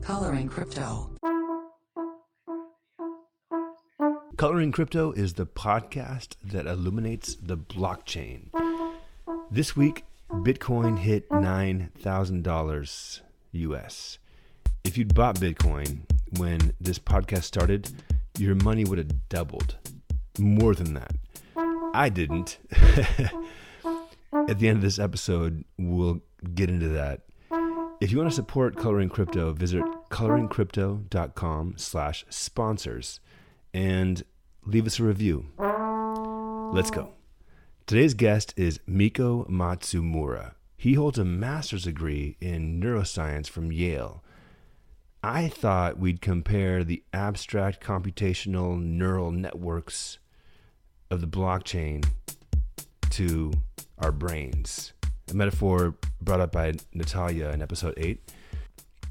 Coloring Crypto. Coloring Crypto is the podcast that illuminates the blockchain. This week, Bitcoin hit $9,000 US. If you'd bought Bitcoin when this podcast started, your money would have doubled. More than that. I didn't. At the end of this episode, we'll get into that. If you want to support Coloring Crypto, visit coloringcrypto.com/sponsors and leave us a review. Let's go. Today's guest is Miko Matsumura. He holds a master's degree in neuroscience from Yale. I thought we'd compare the abstract computational neural networks of the blockchain to our brains. A metaphor brought up by Natalia in episode 8.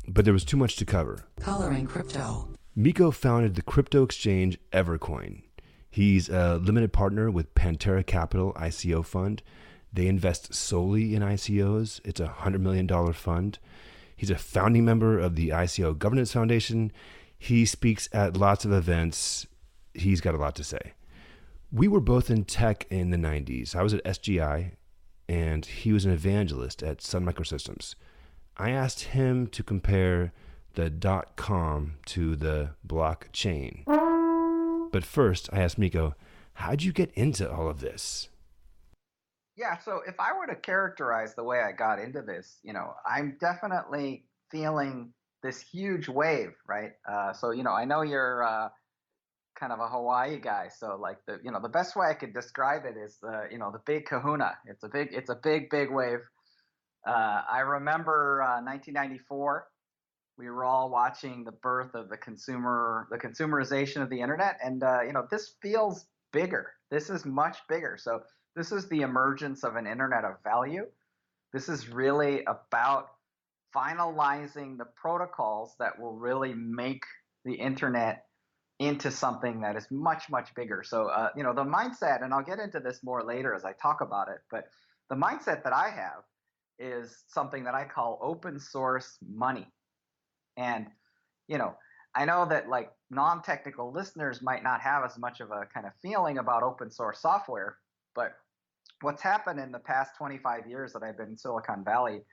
But there was too much to cover. Coloring Crypto. Miko founded the crypto exchange Evercoin. He's a limited partner with Pantera Capital ICO fund. They invest solely in ICOs. It's a $100 million fund. He's a founding member of the ICO Governance Foundation. He speaks at lots of events. He's got a lot to say. We were both in tech in the 90s. I was at SGI, and he was an evangelist at Sun Microsystems. I asked him to compare the .com to the blockchain. But first, I asked Miko, how'd you get into all of this? Yeah, so if I were to characterize the way I got into this, I'm definitely feeling this huge wave, right? I know you're kind of a Hawaii guy, so like the best way I could describe it is the Big Kahuna. It's a big wave. I remember 1994. We were all watching the birth of the consumerization of the internet, and this feels bigger. This is much bigger. So this is the emergence of an internet of value. This is really about finalizing the protocols that will really make the internet into something that is much, much bigger. So, the mindset, and I'll get into this more later as I talk about it, but the mindset that I have is something that I call open source money. And, I know that like non-technical listeners might not have as much of a kind of feeling about open source software, but what's happened in the past 25 years that I've been in Silicon Valley,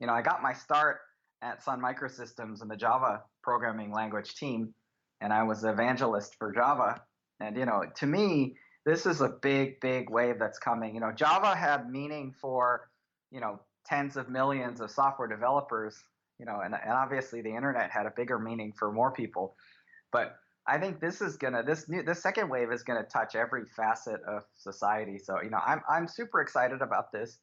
I got my start at Sun Microsystems in the Java programming language team, and I was an evangelist for Java. And, to me, this is a big, big wave that's coming. Java had meaning for, tens of millions of software developers, and obviously the internet had a bigger meaning for more people. But I think this second wave is gonna touch every facet of society. So I'm super excited about this.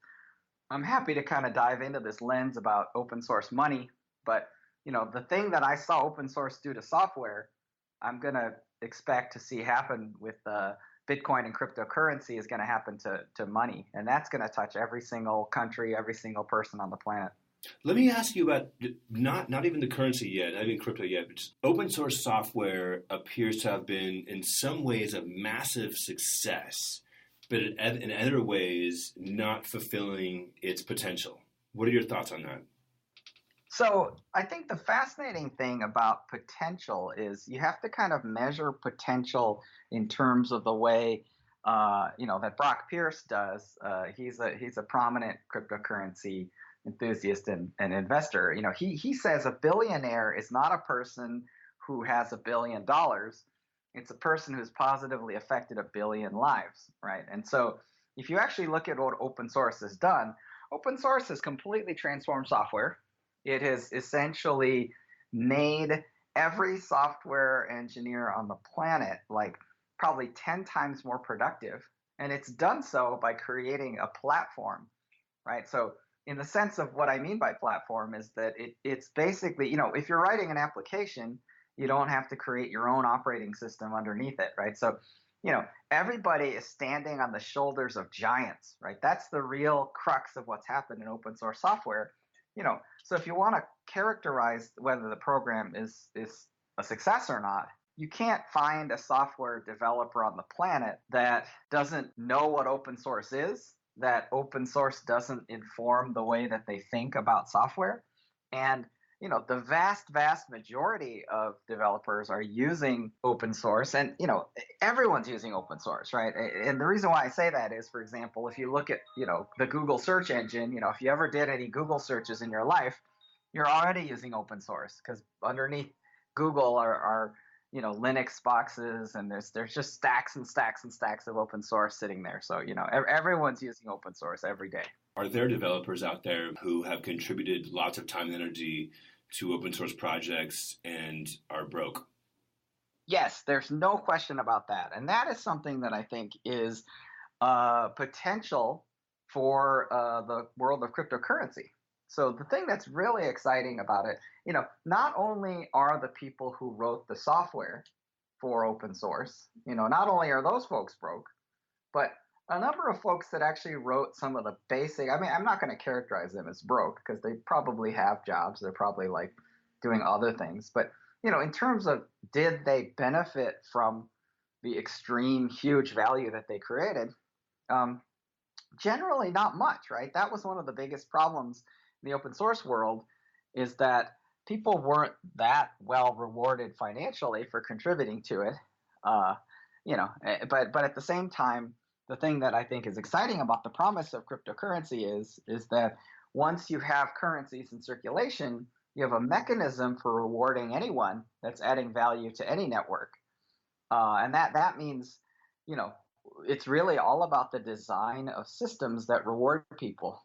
I'm happy to kind of dive into this lens about open source money. But the thing that I saw open source do to software, I'm gonna expect to see happen with Bitcoin and cryptocurrency is going to happen to money, and that's going to touch every single country, every single person on the planet. Let me ask you about not even the currency yet, not even crypto yet, but just open source software appears to have been in some ways a massive success, but in other ways not fulfilling its potential. What are your thoughts on that? So I think the fascinating thing about potential is you have to kind of measure potential in terms of the way, that Brock Pierce does. He's a prominent cryptocurrency enthusiast and investor. He says a billionaire is not a person who has $1 billion. It's a person who's positively affected 1 billion lives, right? And so if you actually look at what open source has done, open source has completely transformed software. It has essentially made every software engineer on the planet like probably 10 times more productive. And it's done so by creating a platform, right? So in the sense of what I mean by platform is that it's basically, if you're writing an application, you don't have to create your own operating system underneath it, right? So, everybody is standing on the shoulders of giants, right? That's the real crux of what's happened in open source software. So if you want to characterize whether the program is a success or not, you can't find a software developer on the planet that doesn't know what open source is, that open source doesn't inform the way that they think about software. And the vast majority of developers are using open source, and everyone's using open source, right? And the reason why I say that is, for example, if you look at the Google search engine, if you ever did any Google searches in your life, you're already using open source, because underneath Google are Linux boxes, and there's just stacks and stacks and stacks of open source sitting there. So everyone's using open source every day. Are there developers out there who have contributed lots of time and energy to open source projects and are broke? Yes, there's no question about that. And that is something that I think is potential for the world of cryptocurrency. So the thing that's really exciting about it, not only are the people who wrote the software for open source, not only are those folks broke, but a number of folks that actually wrote some of the basic, I'm not going to characterize them as broke, because they probably have jobs. They're probably like doing other things. But, in terms of, did they benefit from the extreme huge value that they created? Generally not much, right? That was one of the biggest problems in the open source world, is that people weren't that well rewarded financially for contributing to it. But at the same time, the thing that I think is exciting about the promise of cryptocurrency is that once you have currencies in circulation, you have a mechanism for rewarding anyone that's adding value to any network. And that means, it's really all about the design of systems that reward people,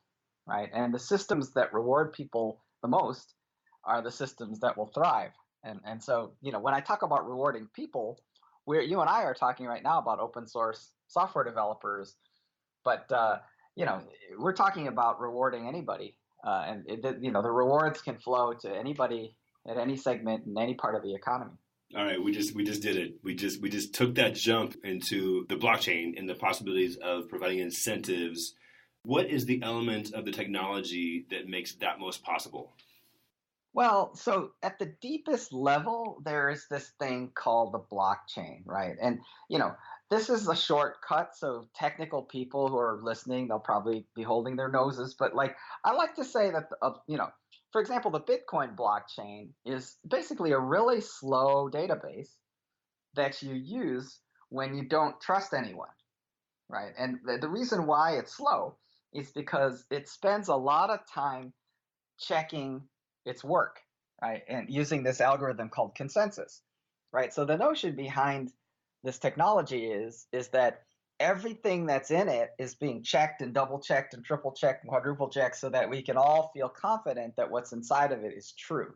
right? And the systems that reward people the most are the systems that will thrive. And so, when I talk about rewarding people, you and I are talking right now about open source software developers, but we're talking about rewarding anybody, and the rewards can flow to anybody at any segment in any part of the economy. All right, we just did it. We just took that jump into the blockchain and the possibilities of providing incentives. What is the element of the technology that makes that most possible? Well, so at the deepest level, there is this thing called the blockchain, right? And, this is a shortcut. So technical people who are listening, they'll probably be holding their noses. But I like to say that, for example, the Bitcoin blockchain is basically a really slow database that you use when you don't trust anyone, right? And the reason why it's slow is because it spends a lot of time checking its work, right? And using this algorithm called consensus, right? So the notion behind this technology is that everything that's in it is being checked and double checked and triple checked and quadruple checked, so that we can all feel confident that what's inside of it is true.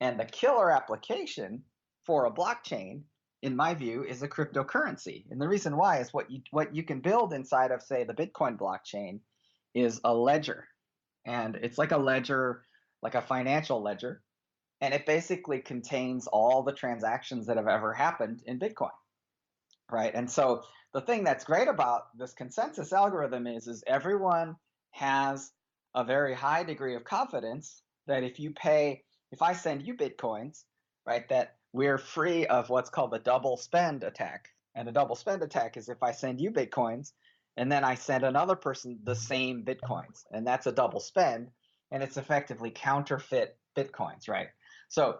And the killer application for a blockchain, in my view, is a cryptocurrency. And the reason why is what you can build inside of, say, the Bitcoin blockchain is a ledger. And it's like a ledger, like a financial ledger, and it basically contains all the transactions that have ever happened in Bitcoin, right? And so the thing that's great about this consensus algorithm is everyone has a very high degree of confidence that if I send you Bitcoins, right, that we're free of what's called the double spend attack. And a double spend attack is if I send you Bitcoins and then I send another person the same Bitcoins, and that's a double spend, and it's effectively counterfeit Bitcoins, right? So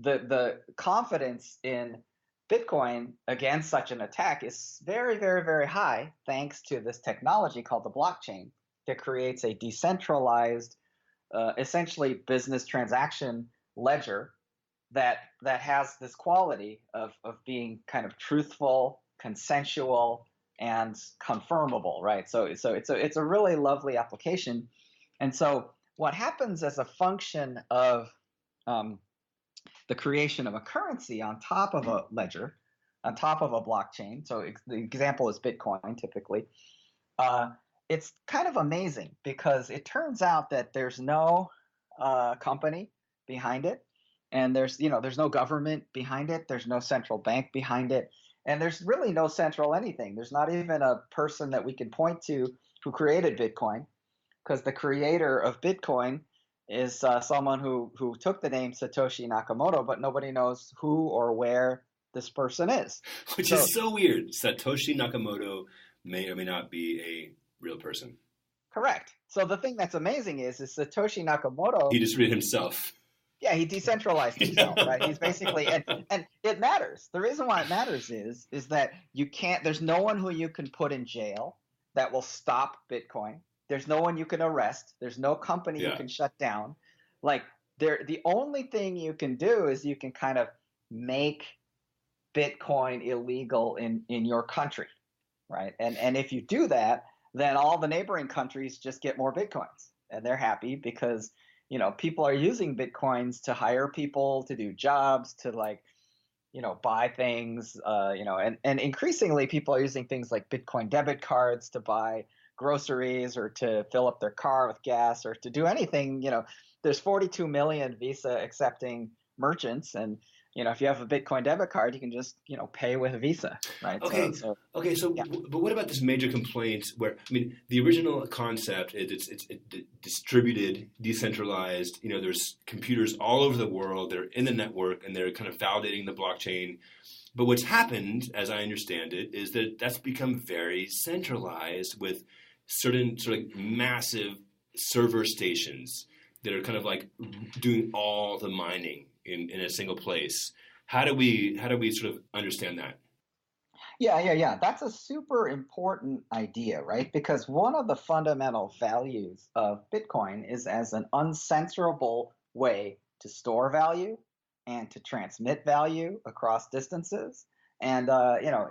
the confidence in Bitcoin against such an attack is very, very, very high, thanks to this technology called the blockchain that creates a decentralized, essentially business transaction ledger that has this quality of being kind of truthful, consensual, and confirmable, right? So it's a really lovely application. And so what happens as a function of the creation of a currency on top of a ledger, on top of a blockchain, so the example is Bitcoin typically, it's kind of amazing, because it turns out that there's no company behind it, and there's no government behind it, there's no central bank behind it, and there's really no central anything. There's not even a person that we can point to who created Bitcoin, because the creator of Bitcoin is someone who took the name Satoshi Nakamoto, but nobody knows who or where this person is. Which is so weird. Satoshi Nakamoto may or may not be a real person. Correct. So the thing that's amazing is Satoshi Nakamoto. He just read himself. Yeah, he decentralized himself, right? He's basically, and it matters. The reason why it matters is that you can't. There's no one who you can put in jail that will stop Bitcoin. There's no one you can arrest. There's no company you Yeah. can shut down. Like the only thing you can do is you can kind of make Bitcoin illegal in your country, right? And if you do that, then all the neighboring countries just get more Bitcoins, and they're happy because people are using Bitcoins to hire people, to do jobs, to buy things, and increasingly people are using things like Bitcoin debit cards to buy groceries or to fill up their car with gas or to do anything. There's 42 million Visa accepting merchants, and if you have a Bitcoin debit card, you can just pay with a Visa, right? Okay. Yeah. But what about this major complaint where, the original concept is it's distributed, decentralized, there's computers all over the world, they're in the network, and they're kind of validating the blockchain. But what's happened, as I understand it, is that that's become very centralized with certain sort of massive server stations that are kind of like doing all the mining in a single place. How do we sort of understand that? Yeah. That's a super important idea, right? Because one of the fundamental values of Bitcoin is as an uncensorable way to store value and to transmit value across distances. And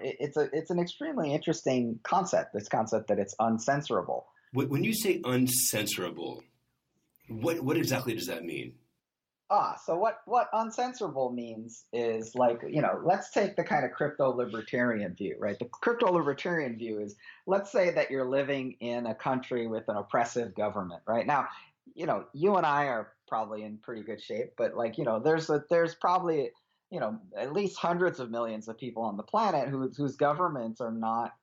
it's an extremely interesting concept. This concept that it's uncensorable. When you say uncensorable, what exactly does that mean? So what uncensorable means is let's take the kind of crypto libertarian view, right? The crypto libertarian view is, let's say that you're living in a country with an oppressive government, right? Now, you and I are probably in pretty good shape, but there's probably, at least hundreds of millions of people on the planet whose governments are not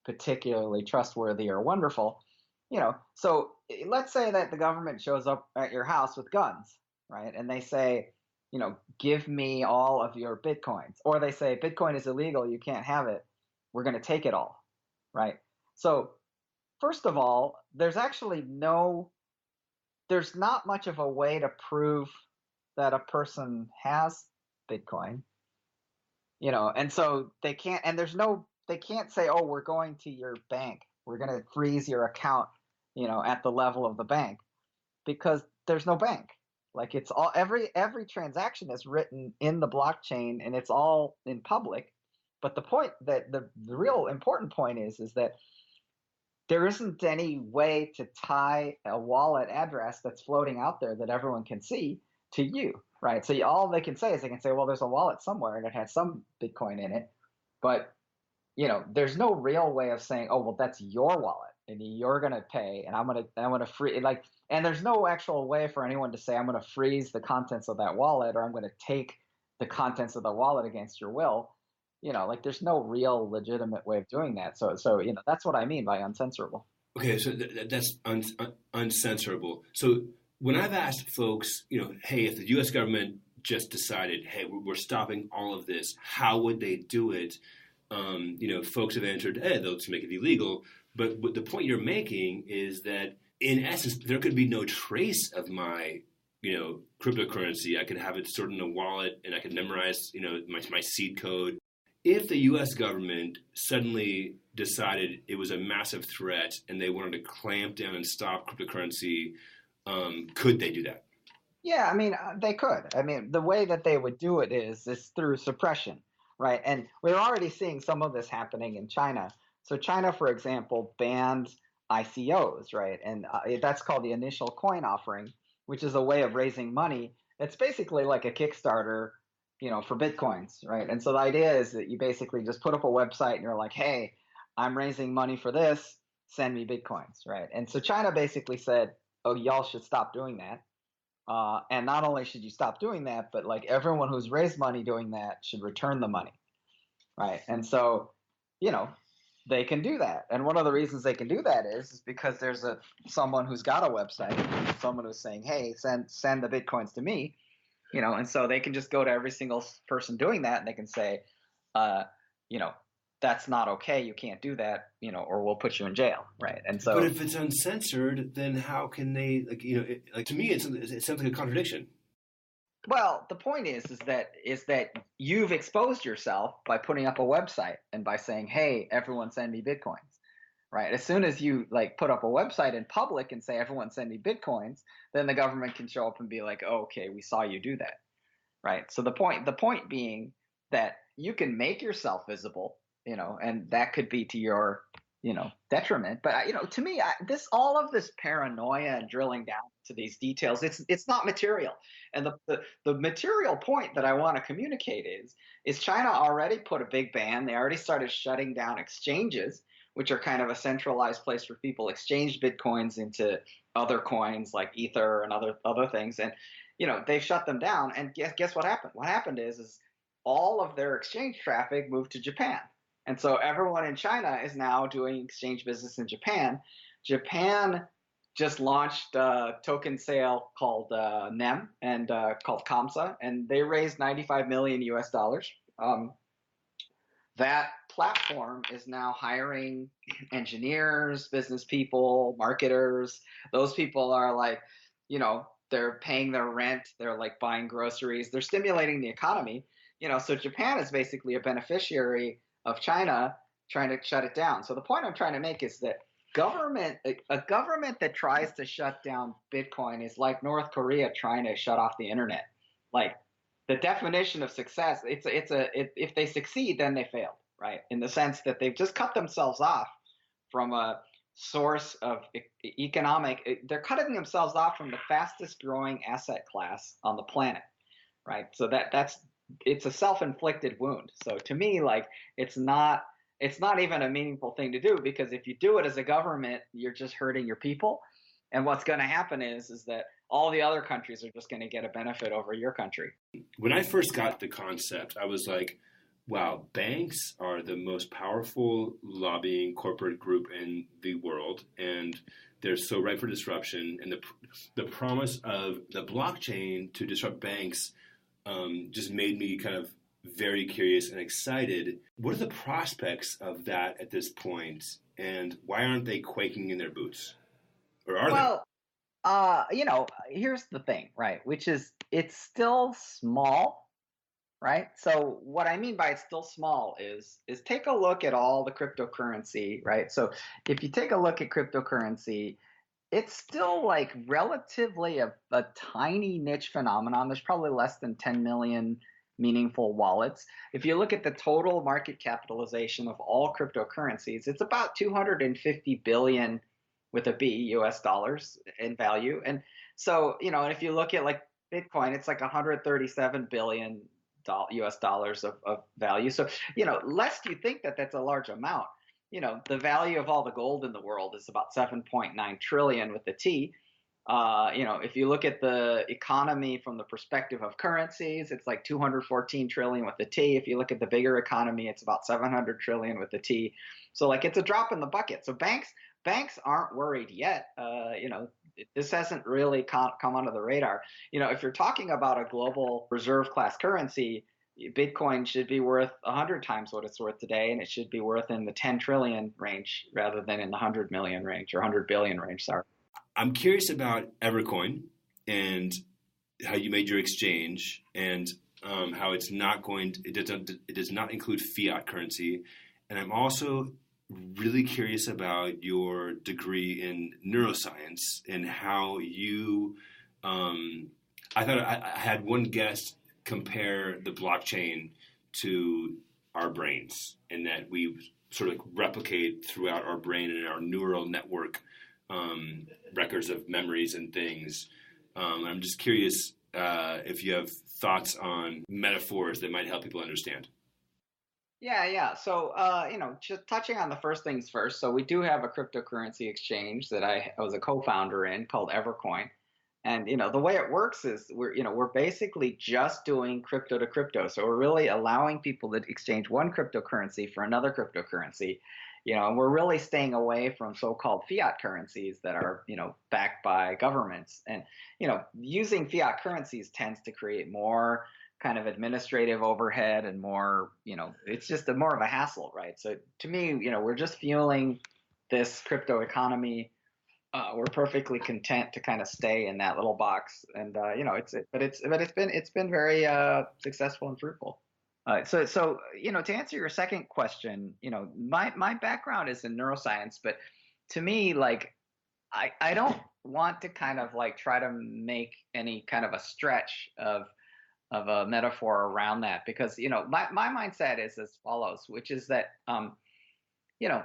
particularly trustworthy or wonderful, So let's say that the government shows up at your house with guns, right? And they say, give me all of your Bitcoins. Or they say, Bitcoin is illegal, you can't have it. We're going to take it all, right? So first of all, there's not much of a way to prove that a person has Bitcoin, and so they can't, and they can't say, oh, we're going to your bank. We're going to freeze your account, at the level of the bank, because there's no bank. Like, it's all, every transaction is written in the blockchain and it's all in public. But the point that the real important point is that there isn't any way to tie a wallet address that's floating out there that everyone can see to you, right? So all they can say is, well, there's a wallet somewhere and it has some Bitcoin in it, but there's no real way of saying, oh, well, that's your wallet and you're going to pay and I'm going to free, and there's no actual way for anyone to say, I'm going to freeze the contents of that wallet or I'm going to take the contents of the wallet against your will. There's no real legitimate way of doing that. So that's what I mean by uncensorable. Okay, so that's uncensorable. So when I've asked folks, hey, if the U.S. government just decided, hey, we're stopping all of this, how would they do it? Folks have answered, hey, they'll just make it illegal. But the point you're making is that, in essence, there could be no trace of my, cryptocurrency. I could have it stored in a wallet, and I could memorize, my seed code. If the U.S. government suddenly decided it was a massive threat and they wanted to clamp down and stop cryptocurrency, could they do that? Yeah, they could. The way that they would do it is through suppression, right? And we're already seeing some of this happening in China. So China, for example, banned ICOs, right? And that's called the initial coin offering, which is a way of raising money. It's basically like a Kickstarter, for Bitcoins, right? And so the idea is that you basically just put up a website and you're like, hey, I'm raising money for this, send me Bitcoins, right? And so China basically said, oh, y'all should stop doing that. And not only should you stop doing that, but everyone who's raised money doing that should return the money, right? And so, they can do that. And one of the reasons they can do that is because there's someone who's got a website, someone who's saying, hey, send the Bitcoins to me, and so they can just go to every single person doing that and they can say, that's not okay. You can't do that, or we'll put you in jail, right? And so, but if it's uncensored, then how can they, to me, it sounds like a contradiction. Well, the point is that you've exposed yourself by putting up a website and by saying, "Hey, everyone, send me bitcoins." Right? As soon as you like put up a website in public and say, "Everyone, send me bitcoins," then the government can show up and be like, oh, "Okay, we saw you do that." Right? So the point being that you can make yourself visible, and that could be to your detriment. But to me, this all of this paranoia and drilling down to these details, it's not material. And the material point that I want to communicate is China already put a big ban. They already started shutting down exchanges, which are kind of a centralized place where people exchange bitcoins into other coins like ether and other things. And they shut them down. And guess what happened? What happened is all of their exchange traffic moved to Japan. And so everyone in China is now doing exchange business in Japan. Japan just launched a token sale called NEM and called Kamsa, and they raised 95 million US dollars. That platform is now hiring engineers, business people, marketers. Those people are like, they're paying their rent, they're like buying groceries, they're stimulating the economy. So Japan is basically a beneficiary of China trying to shut it down. So the point I'm trying to make is that a government that tries to shut down Bitcoin is like North Korea trying to shut off the internet. Like the definition of success, if they succeed, then they failed, right? In the sense that they've just cut themselves off from a source of economic, they're cutting themselves off from the fastest growing asset class on the planet, right? So it's a self-inflicted wound. So to me, like it's not even a meaningful thing to do, because if you do it as a government, you're just hurting your people. And what's going to happen is that all the other countries are just going to get a benefit over your country. When I first got the concept, I was like, wow, banks are the most powerful lobbying corporate group in the world, and they're so ripe for disruption. And the promise of the blockchain to disrupt banks just made me kind of very curious and excited. What are the prospects of that at this point, and why aren't they quaking in their boots? Or are they? Well, here's the thing, right? Which is it's still small, right? So what I mean by it's still small is take a look at all the cryptocurrency, right? So if you take a look at cryptocurrency, it's still like relatively a tiny niche phenomenon. There's probably less than 10 million meaningful wallets. If you look at the total market capitalization of all cryptocurrencies, it's about 250 billion with a B US dollars in value. And so, and if you look at like Bitcoin, it's like 137 billion US dollars of value. So, lest you think that that's a large amount, the value of all the gold in the world is about 7.9 trillion with the T. If you look at the economy from the perspective of currencies, it's like 214 trillion with the T. If you look at the bigger economy, it's about 700 trillion with the T. So like it's a drop in the bucket. So banks aren't worried yet. This hasn't really come onto the radar. If you're talking about a global reserve class currency, Bitcoin should be worth 100 times what it's worth today, and it should be worth in the 10 trillion range rather than in the 100 million range or 100 billion range. Sorry. I'm curious about Evercoin and how you made your exchange, and how it does not include fiat currency. And I'm also really curious about your degree in neuroscience and how you. I thought I had one guest compare the blockchain to our brains, and that we sort of replicate throughout our brain and our neural network records of memories and things. I'm just curious if you have thoughts on metaphors that might help people understand. Yeah. So, just touching on the first things first. So we do have a cryptocurrency exchange that I was a co-founder in called Evercoin. And, the way it works is we're basically just doing crypto to crypto. So we're really allowing people to exchange one cryptocurrency for another cryptocurrency. And we're really staying away from so-called fiat currencies that are, backed by governments. And, using fiat currencies tends to create more kind of administrative overhead and more, it's just more of a hassle, right? So to me, we're just fueling this crypto economy we're perfectly content to kind of stay in that little box, and it's been very successful and fruitful. To answer your second question, my background is in neuroscience, but to me, like, I don't want to kind of like try to make any kind of a stretch of a metaphor around that, because my mindset is as follows, which is that you know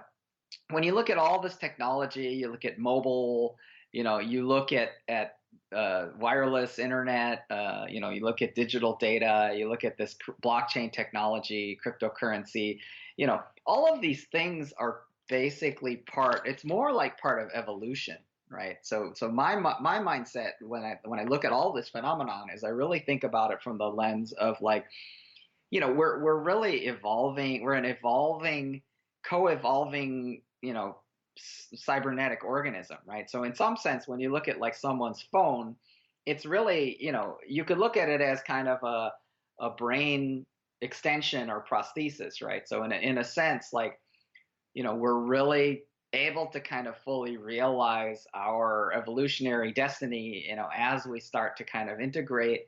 when you look at all this technology, you look at mobile, you look at wireless internet, you look at digital data, you look at this blockchain technology, cryptocurrency, all of these things are basically it's more like part of evolution, right? So my mindset when I look at all this phenomenon is I really think about it from the lens of like, we're really evolving, we're an evolving, co-evolving, cybernetic organism, right? So in some sense, when you look at like someone's phone, it's really, you could look at it as kind of a brain extension or prosthesis, right? So in a sense, like, we're really able to kind of fully realize our evolutionary destiny, as we start to kind of integrate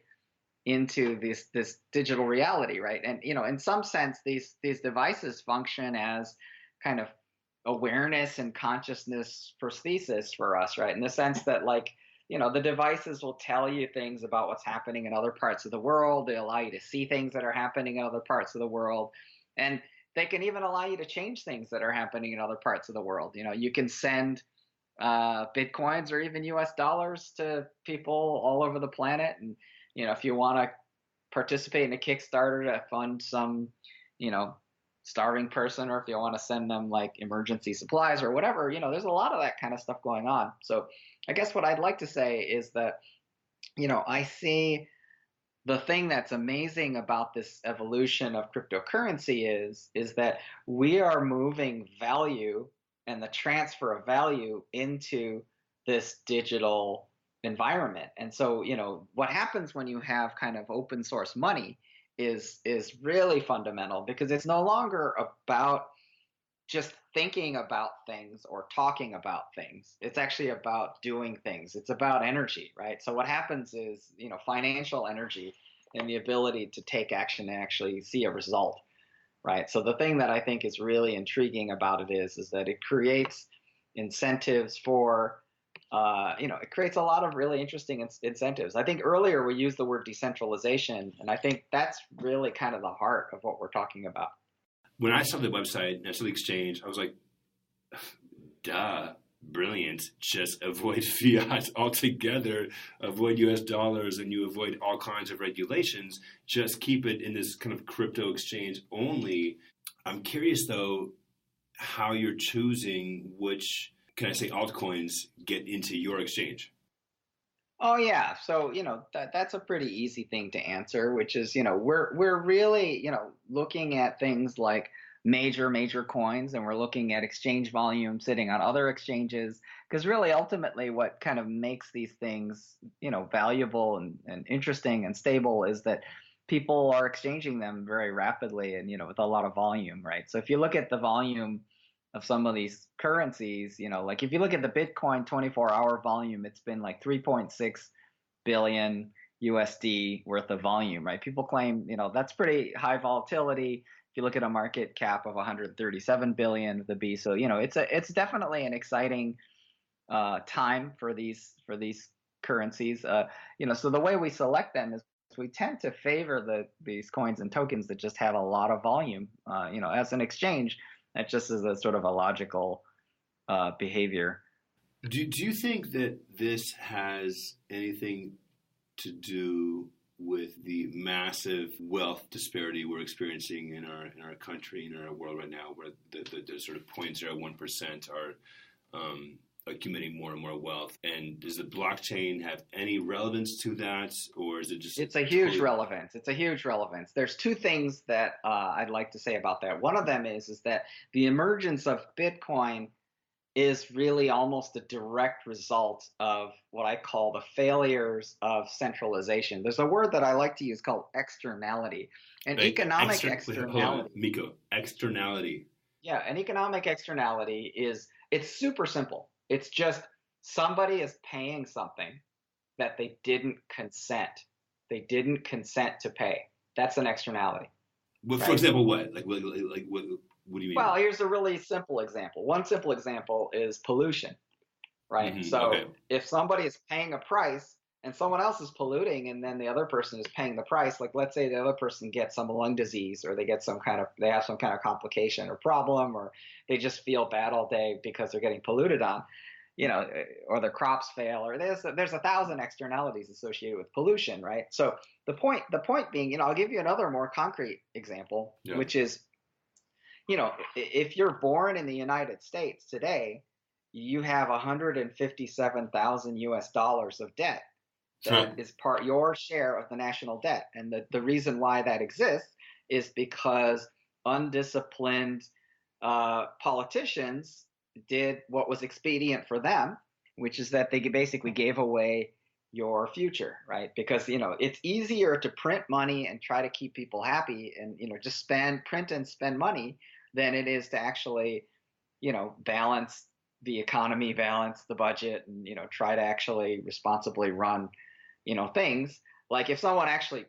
into this digital reality, right? And in some sense, these devices function as kind of awareness and consciousness prosthesis for us, right? In the sense that, like, the devices will tell you things about what's happening in other parts of the world. They allow you to see things that are happening in other parts of the world, and they can even allow you to change things that are happening in other parts of the world. You can send bitcoins or even US dollars to people all over the planet, and if you want to participate in a Kickstarter to fund some starving person, or if you want to send them like emergency supplies or whatever, there's a lot of that kind of stuff going on. So I guess what I'd like to say is that I see the thing that's amazing about this evolution of cryptocurrency is that we are moving value and the transfer of value into this digital environment. And so, what happens when you have kind of open source money is really fundamental, because it's no longer about just thinking about things or talking about things. It's actually about doing things. It's about energy, right? So what happens is, financial energy and the ability to take action and actually see a result, right? So the thing that I think is really intriguing about it is that it creates incentives for, it creates a lot of really interesting incentives. I think earlier we used the word decentralization, and I think that's really kind of the heart of what we're talking about. When I saw the website and I saw the exchange, I was like, duh, brilliant. Just avoid fiat altogether, avoid US dollars, and you avoid all kinds of regulations. Just keep it in this kind of crypto exchange only. I'm curious, though, how you're choosing which, can I say, altcoins get into your exchange. Oh yeah, so that's a pretty easy thing to answer, which is we're really looking at things like major coins, and we're looking at exchange volume sitting on other exchanges, because really ultimately what kind of makes these things valuable and interesting and stable is that people are exchanging them very rapidly and with a lot of volume, right? So if you look at the volume of some of these currencies, like if you look at the Bitcoin 24-hour volume, it's been like 3.6 billion USD worth of volume, right? People claim, that's pretty high volatility. If you look at a market cap of 137 billion with the B, so it's definitely an exciting time for these currencies. So the way we select them is we tend to favor these coins and tokens that just have a lot of volume. As an exchange, that just is a sort of a logical behavior. Do you think that this has anything to do with the massive wealth disparity we're experiencing in our country, in our world right now, where the sort of 0.01% are accumulating more and more wealth? And does the blockchain have any relevance to that, or is it just? It's a huge relevance. It's a huge relevance. There's two things that I'd like to say about that. One of them is that the emergence of Bitcoin is really almost a direct result of what I call the failures of centralization. There's a word that I like to use called externality. An economic externality. Miko, externality. Yeah, an economic externality it's super simple. It's just somebody is paying something that they didn't consent. They didn't consent to pay. That's an externality. Well, for Right? example, what? What do you mean? Well, here's a really simple example. One simple example is pollution, right? Mm-hmm. So Okay. if somebody is paying a price and someone else is polluting and then the other person is paying the price, like let's say the other person gets some lung disease or they have some kind of complication or problem, or they just feel bad all day because they're getting polluted on, or their crops fail, or there's 1,000 externalities associated with pollution, right? So the point being, I'll give you another more concrete example, which is, if you're born in the United States today, you have 157,000 US dollars of debt that is your share of the national debt. And the reason why that exists is because undisciplined politicians did what was expedient for them, which is that they basically gave away your future, right? Because it's easier to print money and try to keep people happy and just print and spend money than it is to actually balance the economy, balance the budget, and try to actually responsibly run things. Like if someone actually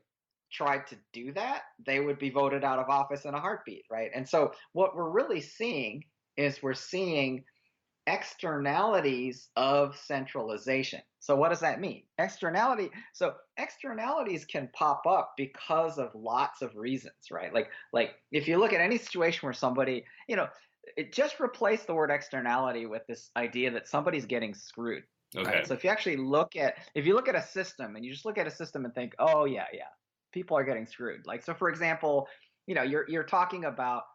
tried to do that, they would be voted out of office in a heartbeat, right? And so what we're really seeing is we're seeing externalities of centralization. So what does that mean? Externalities can pop up because of lots of reasons, right? Like if you look at any situation where somebody, just replace the word externality with this idea that somebody's getting screwed. Okay. Right? So if you look at a system and you just look at a system and think, oh yeah, people are getting screwed. Like, so for example, you're talking about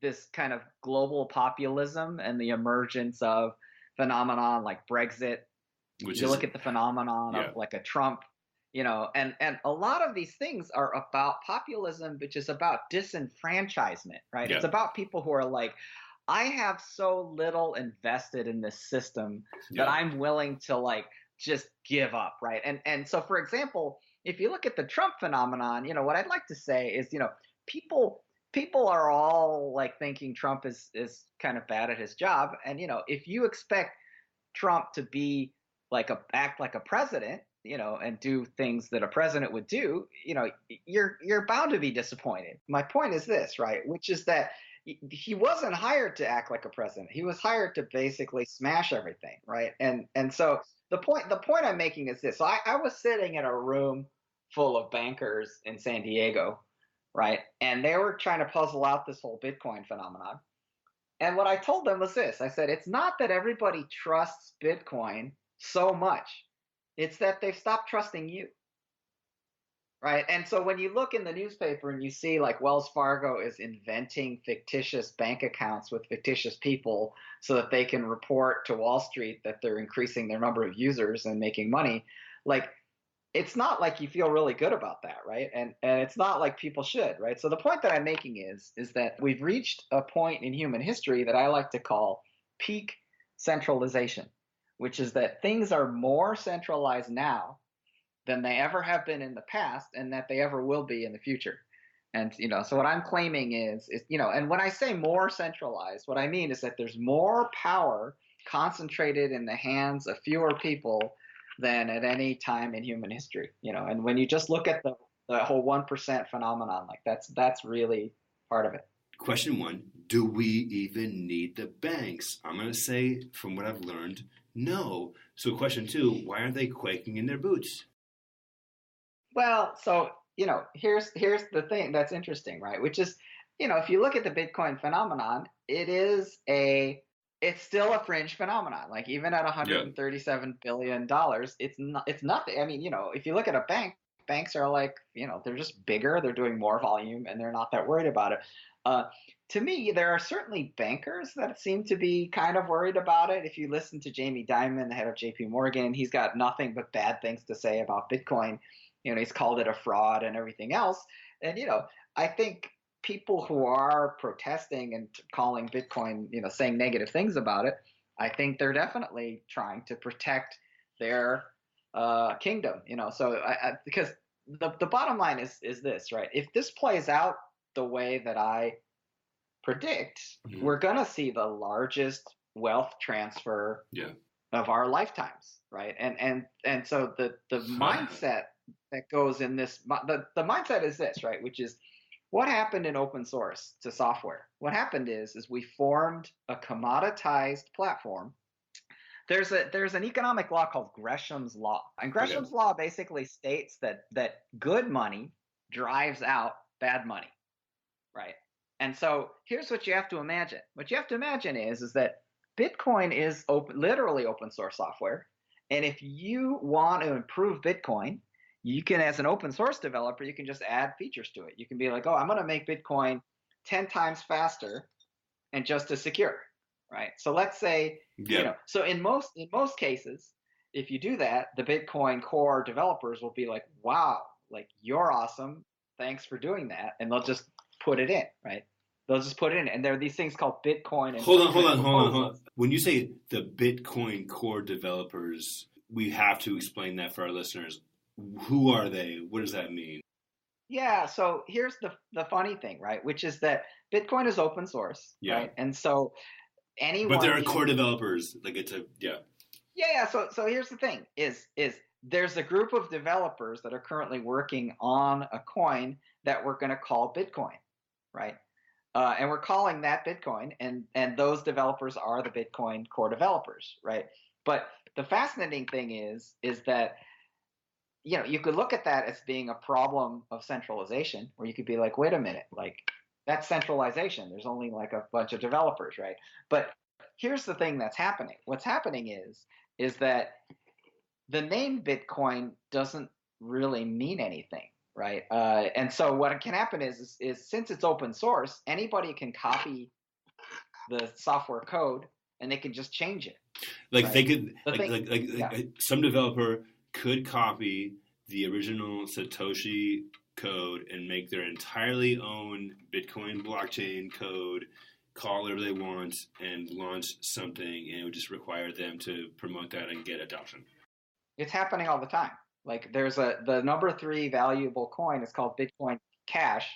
this kind of global populism and the emergence of phenomenon like Brexit. Look at the phenomenon of like a Trump, and a lot of these things are about populism, which is about disenfranchisement, right? Yeah. It's about people who are like, I have so little invested in this system that I'm willing to like just give up, right? And so, for example, if you look at the Trump phenomenon, what I'd like to say is, people are all like thinking Trump is kind of bad at his job, and if you expect Trump to be act like a president, and do things that a president would do, you're bound to be disappointed. My point is this, right? Which is that he wasn't hired to act like a president. He was hired to basically smash everything, right? And so the point I'm making is this. So I was sitting in a room full of bankers in San Diego, right? And they were trying to puzzle out this whole Bitcoin phenomenon. And what I told them was this. I said, it's not that everybody trusts Bitcoin so much. It's that they've stopped trusting you. Right. And so when you look in the newspaper and you see like Wells Fargo is inventing fictitious bank accounts with fictitious people so that they can report to Wall Street that they're increasing their number of users and making money, like it's not like you feel really good about that. Right. And it's not like people should. Right. So the point that I'm making is that we've reached a point in human history that I like to call peak centralization, which is that things are more centralized now than they ever have been in the past, and that they ever will be in the future. And so what I'm claiming is and when I say more centralized, what I mean is that there's more power concentrated in the hands of fewer people than at any time in human history. And when you just look at the whole 1% phenomenon, like that's really part of it. Question one, do we even need the banks? I'm going to say, from what I've learned, no. So question two, why aren't they quaking in their boots? Well, so, here's the thing that's interesting, right? Which is, if you look at the Bitcoin phenomenon, it's still a fringe phenomenon. Like even at $137 billion, it's nothing. I mean, if you look at a bank, banks are like, they're just bigger, they're doing more volume, and they're not that worried about it. To me, there are certainly bankers that seem to be kind of worried about it. If you listen to Jamie Dimon, the head of JP Morgan, he's got nothing but bad things to say about Bitcoin. He's called it a fraud and everything else. And, I think people who are protesting and calling Bitcoin, saying negative things about it, I think they're definitely trying to protect their kingdom, So because the bottom line is this, right? If this plays out the way that I predict, we're going to see the largest wealth transfer of our lifetimes, right? And so the mindset that goes in this, the mindset is this, right? Which is what happened in open source to software. What happened is we formed a commoditized platform. There's an economic law called Gresham's law, and Gresham's law basically states that good money drives out bad money, right? And so here's what you have to imagine. What you have to imagine is that Bitcoin is literally open source software. And if you want to improve Bitcoin, you can, as an open source developer, you can just add features to it. You can be like, oh, I'm going to make Bitcoin 10 times faster and just as secure, right? So let's say, so in most cases, if you do that, the Bitcoin core developers will be like, wow, like you're awesome. Thanks for doing that. And they'll just put it in, right? They'll just put it in. And there are these things called Bitcoin. And hold on. When you say the Bitcoin core developers, we have to explain that for our listeners. Who are they? What does that mean? Yeah, so here's the funny thing, right? Which is that Bitcoin is open source, right? And so anyone. But there are core developers. Like it's a Yeah. So here's the thing: is there's a group of developers that are currently working on a coin that we're going to call Bitcoin, right? And we're calling that Bitcoin, and those developers are the Bitcoin core developers, right? But the fascinating thing is that you could look at that as being a problem of centralization, where you could be like, wait a minute, like that's centralization. There's only like a bunch of developers, right? But here's the thing that's happening. What's happening is that the name Bitcoin doesn't really mean anything, right? And so what can happen is since it's open source, anybody can copy the software code and they can just change it. Like right? they could, like some developer could copy the original Satoshi code and make their entirely own Bitcoin blockchain code, call whatever they want, and launch something, and it would just require them to promote that and get adoption. It's happening all the time. Like there's the number 3 valuable coin is called Bitcoin Cash.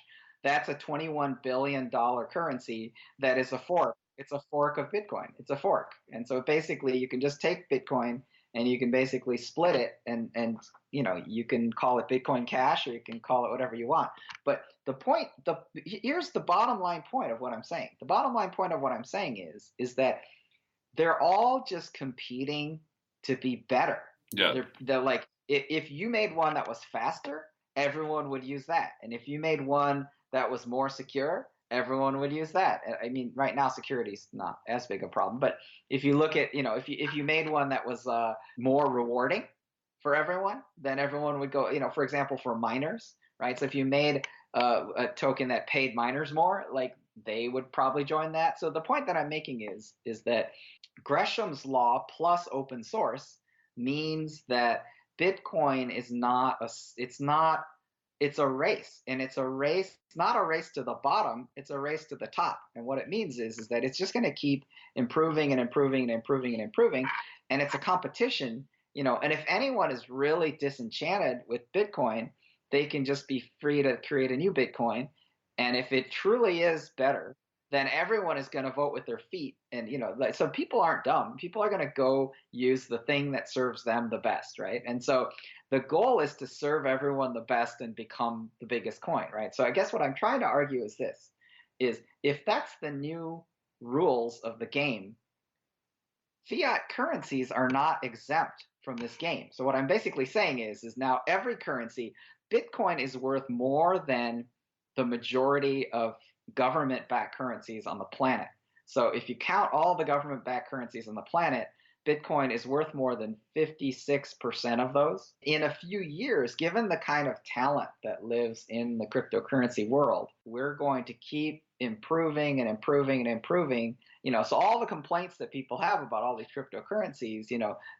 That's a $21 billion currency that is a fork. It's a fork of Bitcoin. It's a fork. And so basically you can just take Bitcoin and you can basically split it and you can call it Bitcoin Cash or you can call it whatever you want. But here's the bottom line point of what I'm saying. The bottom line point of what I'm saying is that they're all just competing to be better. Yeah. They're like, if you made one that was faster, everyone would use that. And if you made one that was more secure, everyone would use that. I mean, right now security is not as big a problem, but if you look at, if you made one that was more rewarding for everyone, then everyone would go, for example, for miners, right? So if you made a token that paid miners more, like they would probably join that. So the point that I'm making is that Gresham's law plus open source means that Bitcoin is it's a race, and it's not a race to the bottom, it's a race to the top. And what it means is that it's just going to keep improving and improving and improving and improving. And it's a competition, and if anyone is really disenchanted with Bitcoin, they can just be free to create a new Bitcoin. And if it truly is better, then everyone is going to vote with their feet. And, so people aren't dumb. People are going to go use the thing that serves them the best, right? And so the goal is to serve everyone the best and become the biggest coin, right? So I guess what I'm trying to argue is this, is if that's the new rules of the game, fiat currencies are not exempt from this game. So what I'm basically saying is now every currency, Bitcoin is worth more than the majority of government-backed currencies on the planet. So if you count all the government-backed currencies on the planet, Bitcoin is worth more than 56% of those. In a few years, given the kind of talent that lives in the cryptocurrency world, we're going to keep improving and improving and improving. So all the complaints that people have about all these cryptocurrencies,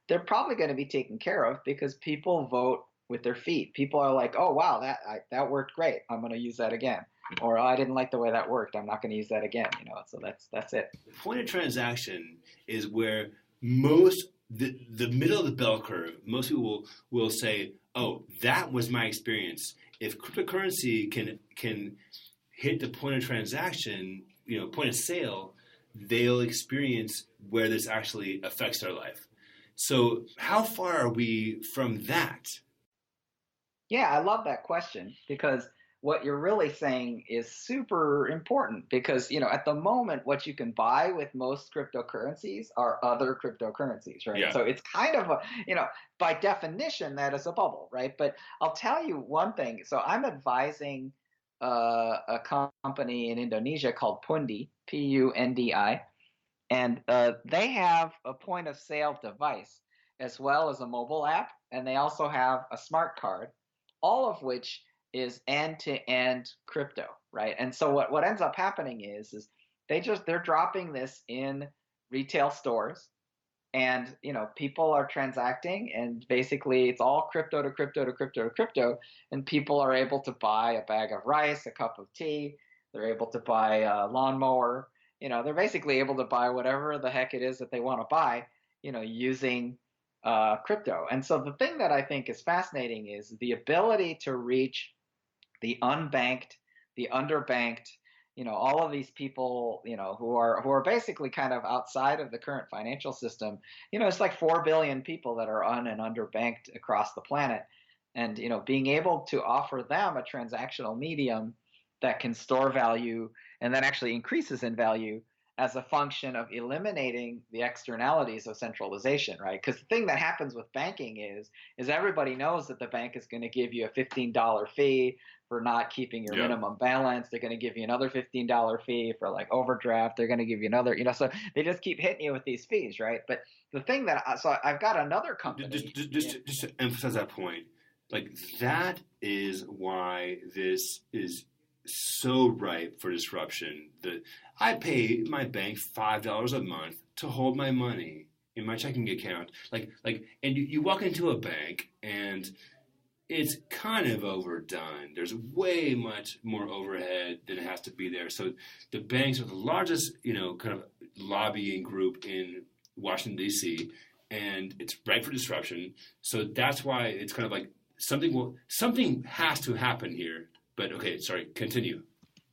they're probably going to be taken care of because people vote with their feet. People are like, oh, wow, that worked great. I'm going to use that again. Or, oh, I didn't like the way that worked. I'm not going to use that again. So that's it. Point of transaction is where the middle of the bell curve, most people will say, oh, that was my experience. If cryptocurrency can hit the point of transaction, point of sale, they'll experience where this actually affects their life. So how far are we from that? Yeah, I love that question because what you're really saying is super important because, at the moment, what you can buy with most cryptocurrencies are other cryptocurrencies, right? Yeah. So it's kind of by definition, that is a bubble, right? But I'll tell you one thing. So I'm advising a company in Indonesia called Pundi, Pundi, and they have a point of sale device as well as a mobile app, and they also have a smart card, all of which is end-to-end crypto, right? And so what ends up happening is they're dropping this in retail stores, and people are transacting, and basically it's all crypto to crypto to crypto to crypto, and people are able to buy a bag of rice, a cup of tea, they're able to buy a lawnmower, they're basically able to buy whatever the heck it is that they want to buy, using crypto. And so the thing that I think is fascinating is the ability to reach the unbanked, the underbanked, all of these people, who are basically kind of outside of the current financial system. It's like 4 billion people that are and underbanked across the planet. And, being able to offer them a transactional medium that can store value and then actually increases in value as a function of eliminating the externalities of centralization, right? Because the thing that happens with banking is everybody knows that the bank is going to give you a $15 fee for not keeping your minimum balance. They're going to give you another $15 fee for like overdraft. They're going to give you another, so they just keep hitting you with these fees, right? But the thing so I've got another company. Just to emphasize that point, like that is why this is so ripe for disruption. That I pay my bank $5 a month to hold my money in my checking account. And you walk into a bank and it's kind of overdone. There's way much more overhead than it has to be there. So the banks are the largest, kind of lobbying group in Washington, D.C., and it's ripe for disruption. So that's why it's kind of like something has to happen here. But okay, sorry, continue.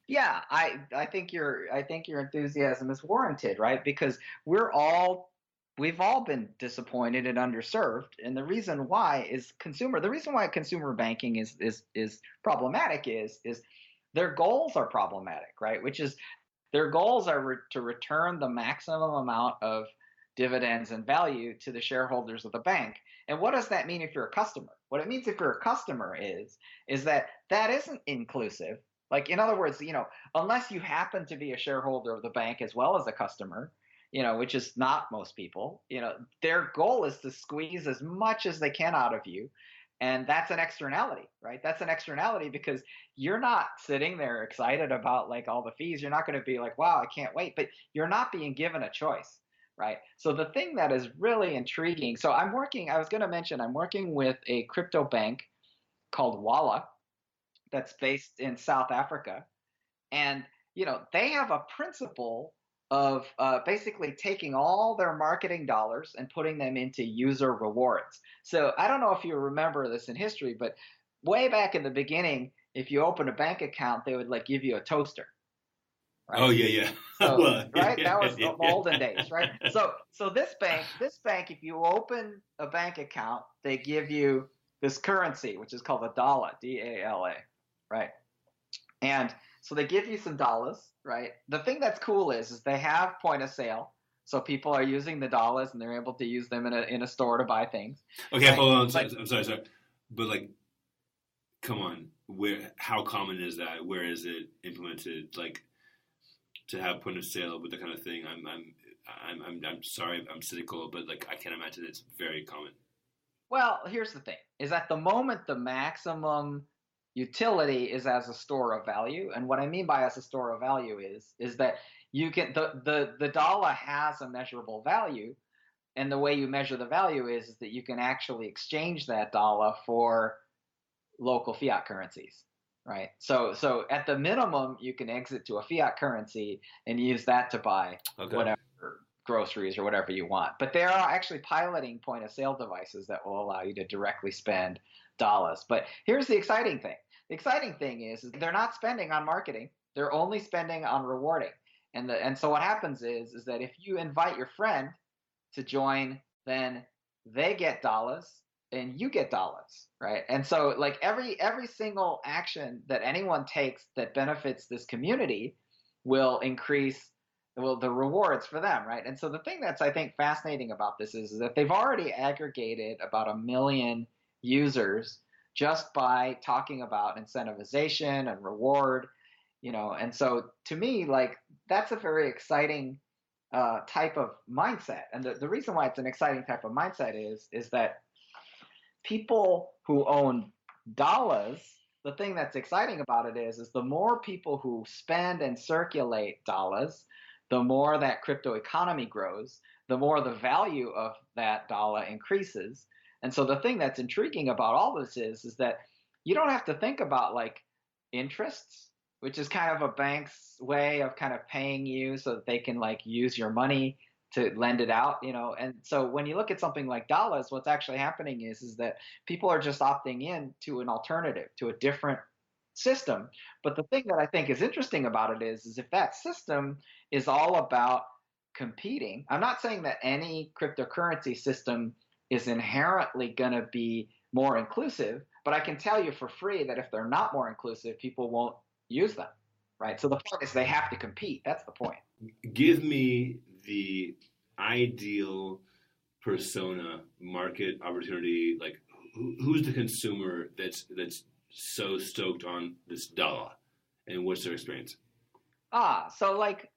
Yeah, I think your enthusiasm is warranted, right? Because we've all been disappointed and underserved, and the reason why consumer banking is problematic is their goals are problematic, right? Which is their goals are to return the maximum amount of dividends and value to the shareholders of the bank. And what does that mean if you're a customer? What it means if you're a customer is that isn't inclusive. Like, in other words, unless you happen to be a shareholder of the bank as well as a customer, which is not most people, their goal is to squeeze as much as they can out of you. And that's an externality, right? That's an externality because you're not sitting there excited about like all the fees. You're not going to be like, wow, I can't wait. But you're not being given a choice. Right. So the thing that is really intriguing. So I'm working with a crypto bank called Walla that's based in South Africa. And, they have a principle of basically taking all their marketing dollars and putting them into user rewards. So I don't know if you remember this in history, but way back in the beginning, if you open a bank account, they would like give you a toaster. Right? Oh yeah. So, well, right, that was the olden days, right? So this bank, if you open a bank account, they give you this currency, which is called a dollar, DALA, right? And so they give you some dollars, right? The thing that's cool is they have point of sale, so people are using the dollars and they're able to use them in a store to buy things. Okay, right? Hold on, I'm sorry, but like, come on, how common is that? Where is it implemented? Like, to have point of sale with that kind of thing, I'm sorry, I'm cynical, but like I can't imagine it's very common. Well, here's the thing: is at the moment the maximum utility is as a store of value, and what I mean by as a store of value is that you can the dollar has a measurable value, and the way you measure the value is that you can actually exchange that dollar for local fiat currencies. Right. So at the minimum, you can exit to a fiat currency and use that to buy whatever groceries or whatever you want. But there are actually piloting point of sale devices that will allow you to directly spend dollars. But here's the exciting thing. The exciting thing is they're not spending on marketing. They're only spending on rewarding. And so what happens is that if you invite your friend to join, then they get dollars and you get dollars, right? And so like every single action that anyone takes that benefits this community will increase the rewards for them, right? And so the thing that's I think fascinating about this is that they've already aggregated about 1 million users just by talking about incentivization and reward, and so to me, like, that's a very exciting type of mindset. And the reason why it's an exciting type of mindset is that people who own dollars, the thing that's exciting about it is the more people who spend and circulate dollars, the more that crypto economy grows, the more the value of that dollar increases. And so the thing that's intriguing about all this is that you don't have to think about like interests, which is kind of a bank's way of kind of paying you so that they can like use your money to lend it out, And so when you look at something like dollars, what's actually happening is that people are just opting in to an alternative, to a different system. But the thing that I think is interesting about it is if that system is all about competing, I'm not saying that any cryptocurrency system is inherently going to be more inclusive, but I can tell you for free that if they're not more inclusive, people won't use them, right? So the point is they have to compete. That's the point. Give me the ideal persona, market opportunity. Like, who's the consumer that's so stoked on this dollar, and what's their experience? So like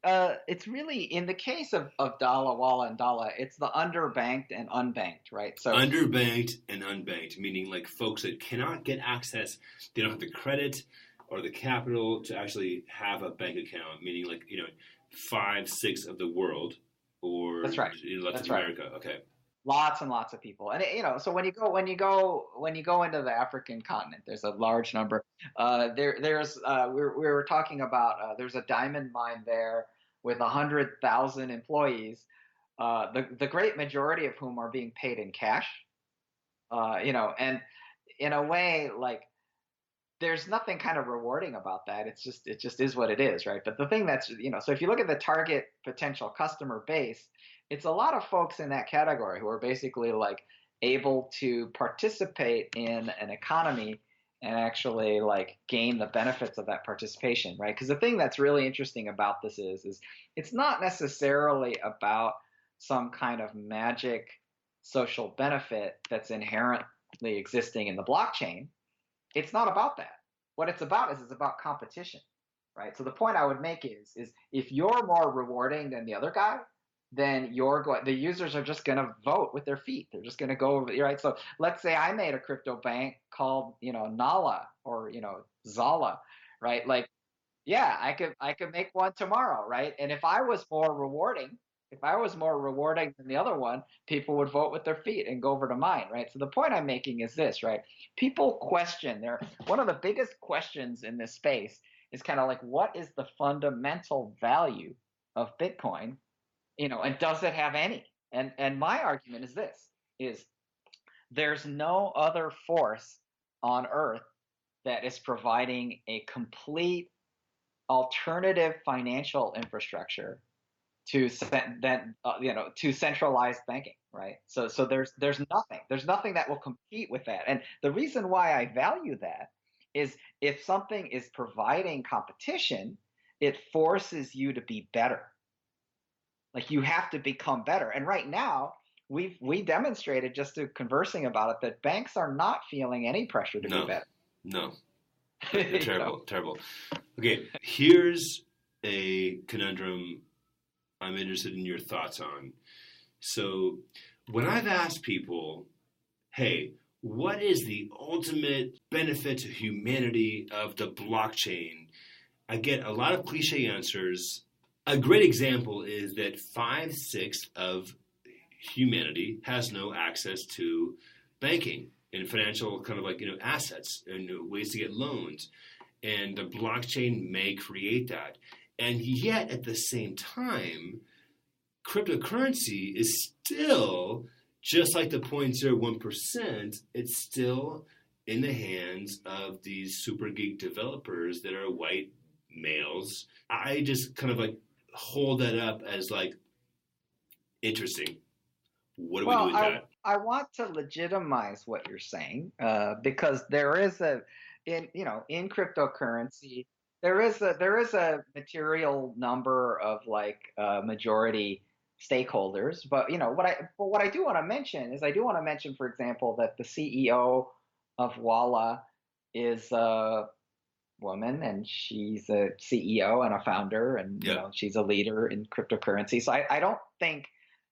it's really in the case of Dala, Walla, and Dala, it's the underbanked and unbanked, right? So underbanked and unbanked, meaning like folks that cannot get access, they don't have the credit or the capital to actually have a bank account, meaning like 5/6 of the world, or that's right. Latin America. Right. Okay. Lots and lots of people, and so when you go into the African continent, there's a large number. We were talking about there's a diamond mine there with 100,000 employees, the great majority of whom are being paid in cash, and in a way, like, there's nothing kind of rewarding about that. It just is what it is, right? But the thing that's, so if you look at the target potential customer base, it's a lot of folks in that category who are basically like able to participate in an economy and actually like gain the benefits of that participation, right? Because the thing that's really interesting about this is it's not necessarily about some kind of magic social benefit that's inherently existing in the blockchain. It's not about that. What it's about is it's about competition, right? So the point I would make is if you're more rewarding than the other guy, then the users are just going to vote with their feet. They're just going to go over, right? So let's say I made a crypto bank called, Nala or, Zala, right? Like, yeah, I could make one tomorrow, right? And if I was more rewarding than the other one, people would vote with their feet and go over to mine, right? So the point I'm making is this, right? People question, one of the biggest questions in this space is kind of like, what is the fundamental value of Bitcoin? And does it have any? And my argument is there's no other force on earth that is providing a complete alternative financial infrastructure to centralized banking, right? So there's nothing that will compete with that. And the reason why I value that is if something is providing competition, it forces you to be better. Like, you have to become better. And right now, we demonstrated just through conversing about it that banks are not feeling any pressure to be better. No. Terrible. Okay, here's a conundrum I'm interested in your thoughts on. So when I've asked people, hey, what is the ultimate benefit to humanity of the blockchain? I get a lot of cliche answers. A great example is that 5/6 of humanity has no access to banking and financial kind of like, assets and ways to get loans. And the blockchain may create that. And yet, at the same time, cryptocurrency is still, just like the 0.01%, it's still in the hands of these super geek developers that are white males. I just kind of like hold that up as like interesting. What do we do with that? I want to legitimize what you're saying, because there is in cryptocurrency, there is a material number of like majority stakeholders. But what I do want to mention is, I do want to mention, for example, that the CEO of Walla is a woman, and she's a CEO and a founder, and she's a leader in cryptocurrency. So I don't think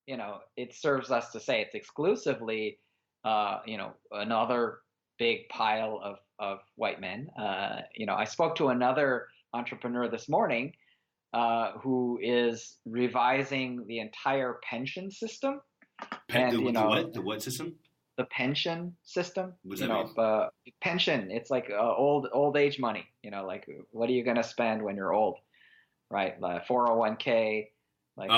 it serves us to say it's exclusively another big pile of white men. I spoke to another entrepreneur this morning who is revising the entire pension system. The what system? The pension system. What does that mean? Pension. It's like old age money. Like what are you going to spend when you're old, right? 401k, like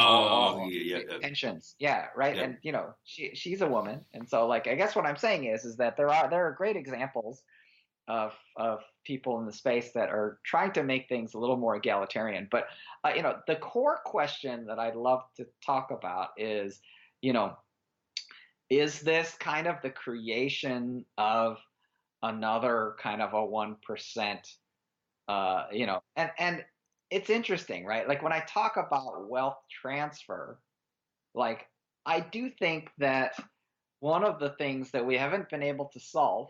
pensions. Yeah, right. Yeah. And she's a woman, and so like I guess what I'm saying is that there are great examples of people in the space that are trying to make things a little more egalitarian. But the core question that I'd love to talk about is, is this kind of the creation of another kind of a 1%, and it's interesting, right? Like when I talk about wealth transfer, like I do think that one of the things that we haven't been able to solve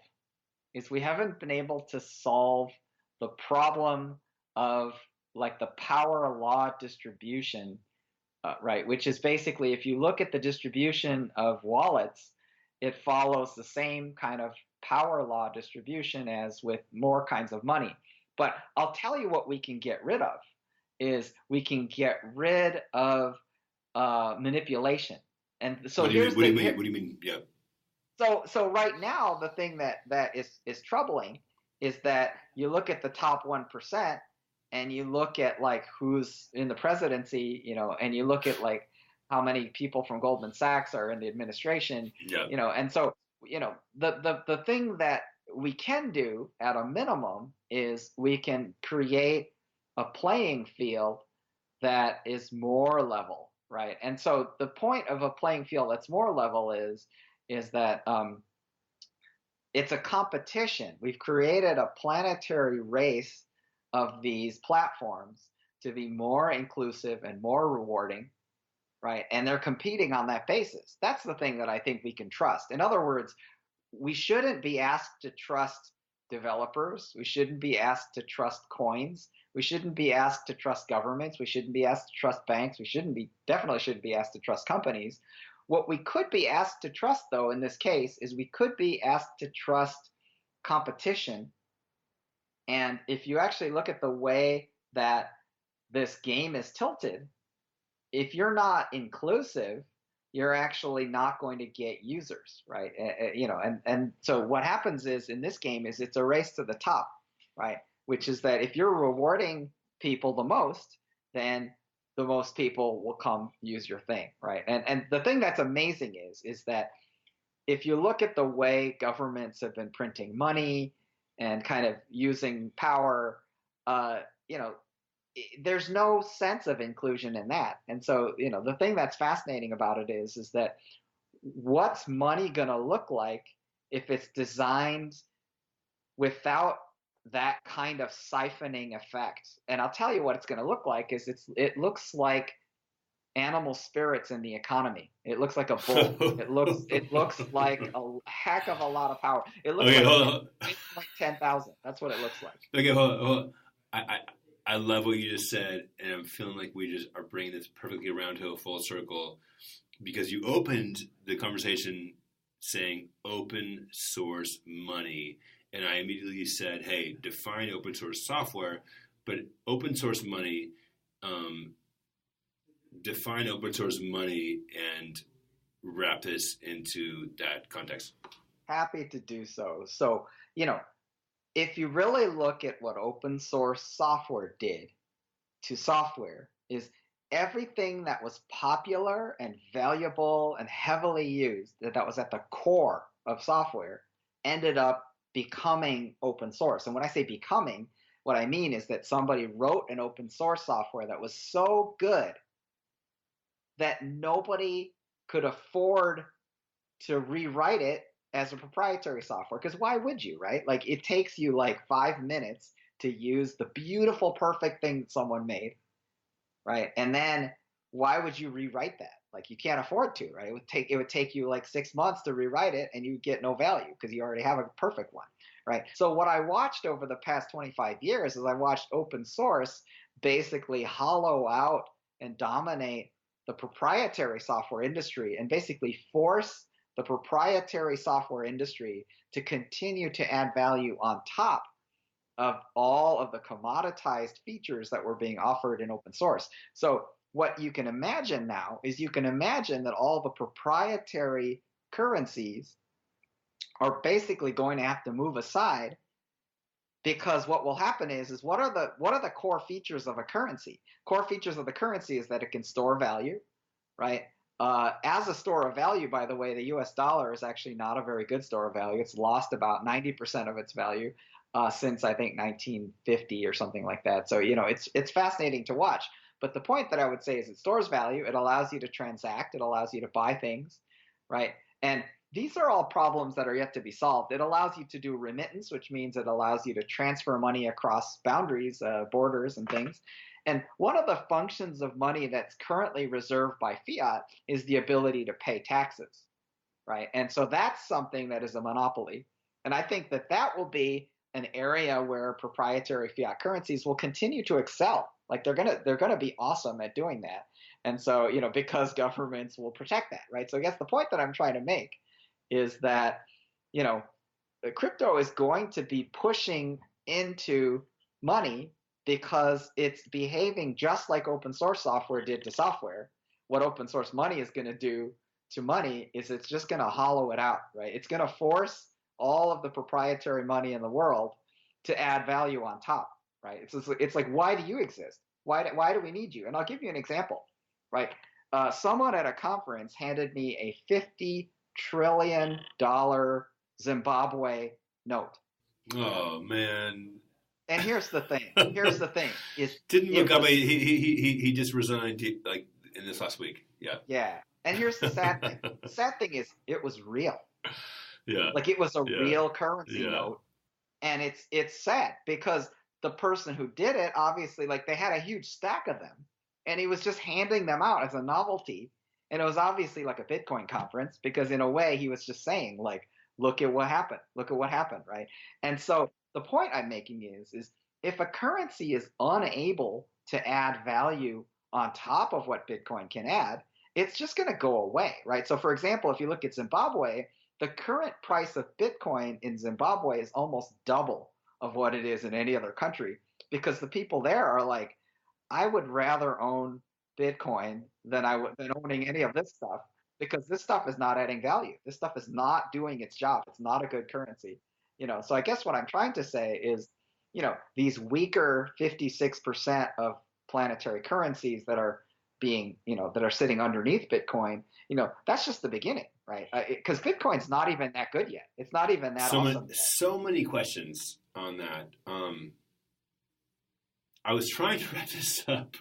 is we haven't been able to solve the problem of like the power law distribution, right? Which is basically, if you look at the distribution of wallets, it follows the same kind of power law distribution as with more kinds of money. But I'll tell you what we can get rid of is we can get rid of manipulation. And so what do you mean? Yeah. So right now, the thing that is troubling is that you look at the top 1%, and you look at like who's in the presidency, and you look at like how many people from Goldman Sachs are in the administration, and so the thing that we can do at a minimum is we can create a playing field that is more level, right? And so the point of a playing field that's more level is that it's a competition. We've created a planetary race of these platforms to be more inclusive and more rewarding, right? And they're competing on that basis. That's the thing that I think we can trust. In other words, we shouldn't be asked to trust developers. We shouldn't be asked to trust coins. We shouldn't be asked to trust governments. We shouldn't be asked to trust banks. We definitely shouldn't be asked to trust companies. What we could be asked to trust, though, in this case, is we could be asked to trust competition. And if you actually look at the way that this game is tilted, if you're not inclusive, you're actually not going to get users, right? And so what happens is in this game is it's a race to the top, right? Which is that if you're rewarding people the most, then the most people will come use your thing, right? And the thing that's amazing is that if you look at the way governments have been printing money and kind of using power, there's no sense of inclusion in that. And so, the thing that's fascinating about it is that what's money going to look like if it's designed without that kind of siphoning effect? And I'll tell you what it's going to look like is it looks like animal spirits in the economy. It looks like a bull. it looks like a heck of a lot of power. It looks like 10,000. That's what it looks like. Okay, hold on. I love what you just said, and I'm feeling like we just are bringing this perfectly around to a full circle, because you opened the conversation saying open source money, and I immediately said, hey, define open source software, but open source money, define open source money and wrap this into that context. Happy to do so. So, if you really look at what open source software did to software, is everything that was popular and valuable and heavily used, that was at the core of software, ended up becoming open source. And when I say becoming, what I mean is that somebody wrote an open source software that was so good that nobody could afford to rewrite it as a proprietary software. Because why would you, right? Like it takes you like 5 minutes to use the beautiful, perfect thing that someone made, right? And then why would you rewrite that? Like you can't afford to, right? It would take you like 6 months to rewrite it, and you get no value because you already have a perfect one, right? So what I watched over the past 25 years is I watched open source basically hollow out and dominate the proprietary software industry and basically force the proprietary software industry to continue to add value on top of all of the commoditized features that were being offered in open source. So what you can imagine now is you can imagine that all the proprietary currencies are basically going to have to move aside, because what will happen is what are the core features of a currency? Core features of the currency is that it can store value, right? As a store of value, by the way, the US dollar is actually not a very good store of value. It's lost about 90% of its value since I think 1950 or something like that. So, it's fascinating to watch. But the point that I would say is it stores value. It allows you to transact. It allows you to buy things, right? And these are all problems that are yet to be solved. It allows you to do remittance, which means it allows you to transfer money across boundaries, borders and things. And one of the functions of money that's currently reserved by fiat is the ability to pay taxes, right? And so that's something that is a monopoly. And I think that will be an area where proprietary fiat currencies will continue to excel. Like they're gonna be awesome at doing that. And so, because governments will protect that, right? So I guess the point that I'm trying to make is that, crypto is going to be pushing into money because it's behaving just like open source software did to software. What open source money is going to do to money is it's just going to hollow it out, right? It's going to force all of the proprietary money in the world to add value on top, right? It's like, why do you exist? Why do we need you? And I'll give you an example, right? Someone at a conference handed me a $50 trillion Zimbabwe note. Oh man! And here's the thing. Is didn't Mugabe? He just resigned like in this last week. Yeah. Yeah. And here's the sad thing. The sad thing is it was real. Yeah. Like it was a real currency note. And it's sad because the person who did it, obviously, like they had a huge stack of them, and he was just handing them out as a novelty. And it was obviously like a Bitcoin conference because in a way he was just saying like, look at what happened, right? And so the point I'm making is if a currency is unable to add value on top of what Bitcoin can add, it's just going to go away, right? So for example, if you look at Zimbabwe, the current price of Bitcoin in Zimbabwe is almost double of what it is in any other country, because the people there are like, I would rather own Bitcoin than owning any of this stuff, because this stuff is not adding value. This stuff is not doing its job. It's not a good currency. So I guess what I'm trying to say is, these weaker 56% of planetary currencies that are being, that are sitting underneath Bitcoin, that's just the beginning, right? Because Bitcoin's not even that good yet. It's not even that awesome. So many questions on that. I was trying to wrap this up,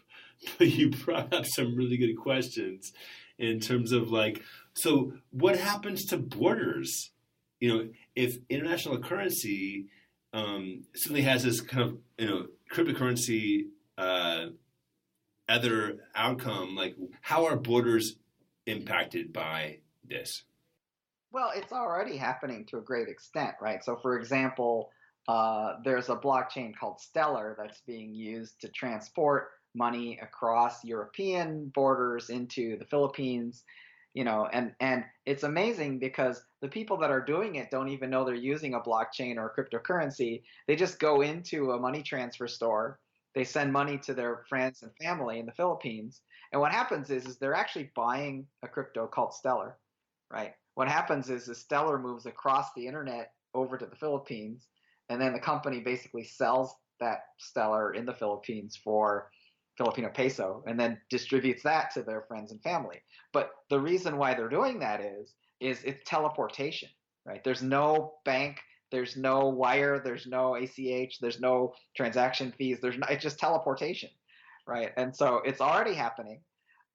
but you brought up some really good questions in terms of like, so what happens to borders? If international currency suddenly has this kind of, cryptocurrency other outcome, like how are borders impacted by this? Well, it's already happening to a great extent, right? So for example, there's a blockchain called Stellar that's being used to transport money across European borders into the Philippines, and it's amazing because the people that are doing it don't even know they're using a blockchain or a cryptocurrency. They just go into a money transfer store, they send money to their friends and family in the Philippines, and what happens is they're actually buying a crypto called Stellar, right? What happens is Stellar moves across the internet over to the Philippines, and then the company basically sells that Stellar in the Philippines for Filipino peso and then distributes that to their friends and family. But the reason why they're doing that is it's teleportation, right? There's no bank, there's no wire, there's no ACH, there's no transaction fees, it's just teleportation, right? And so it's already happening,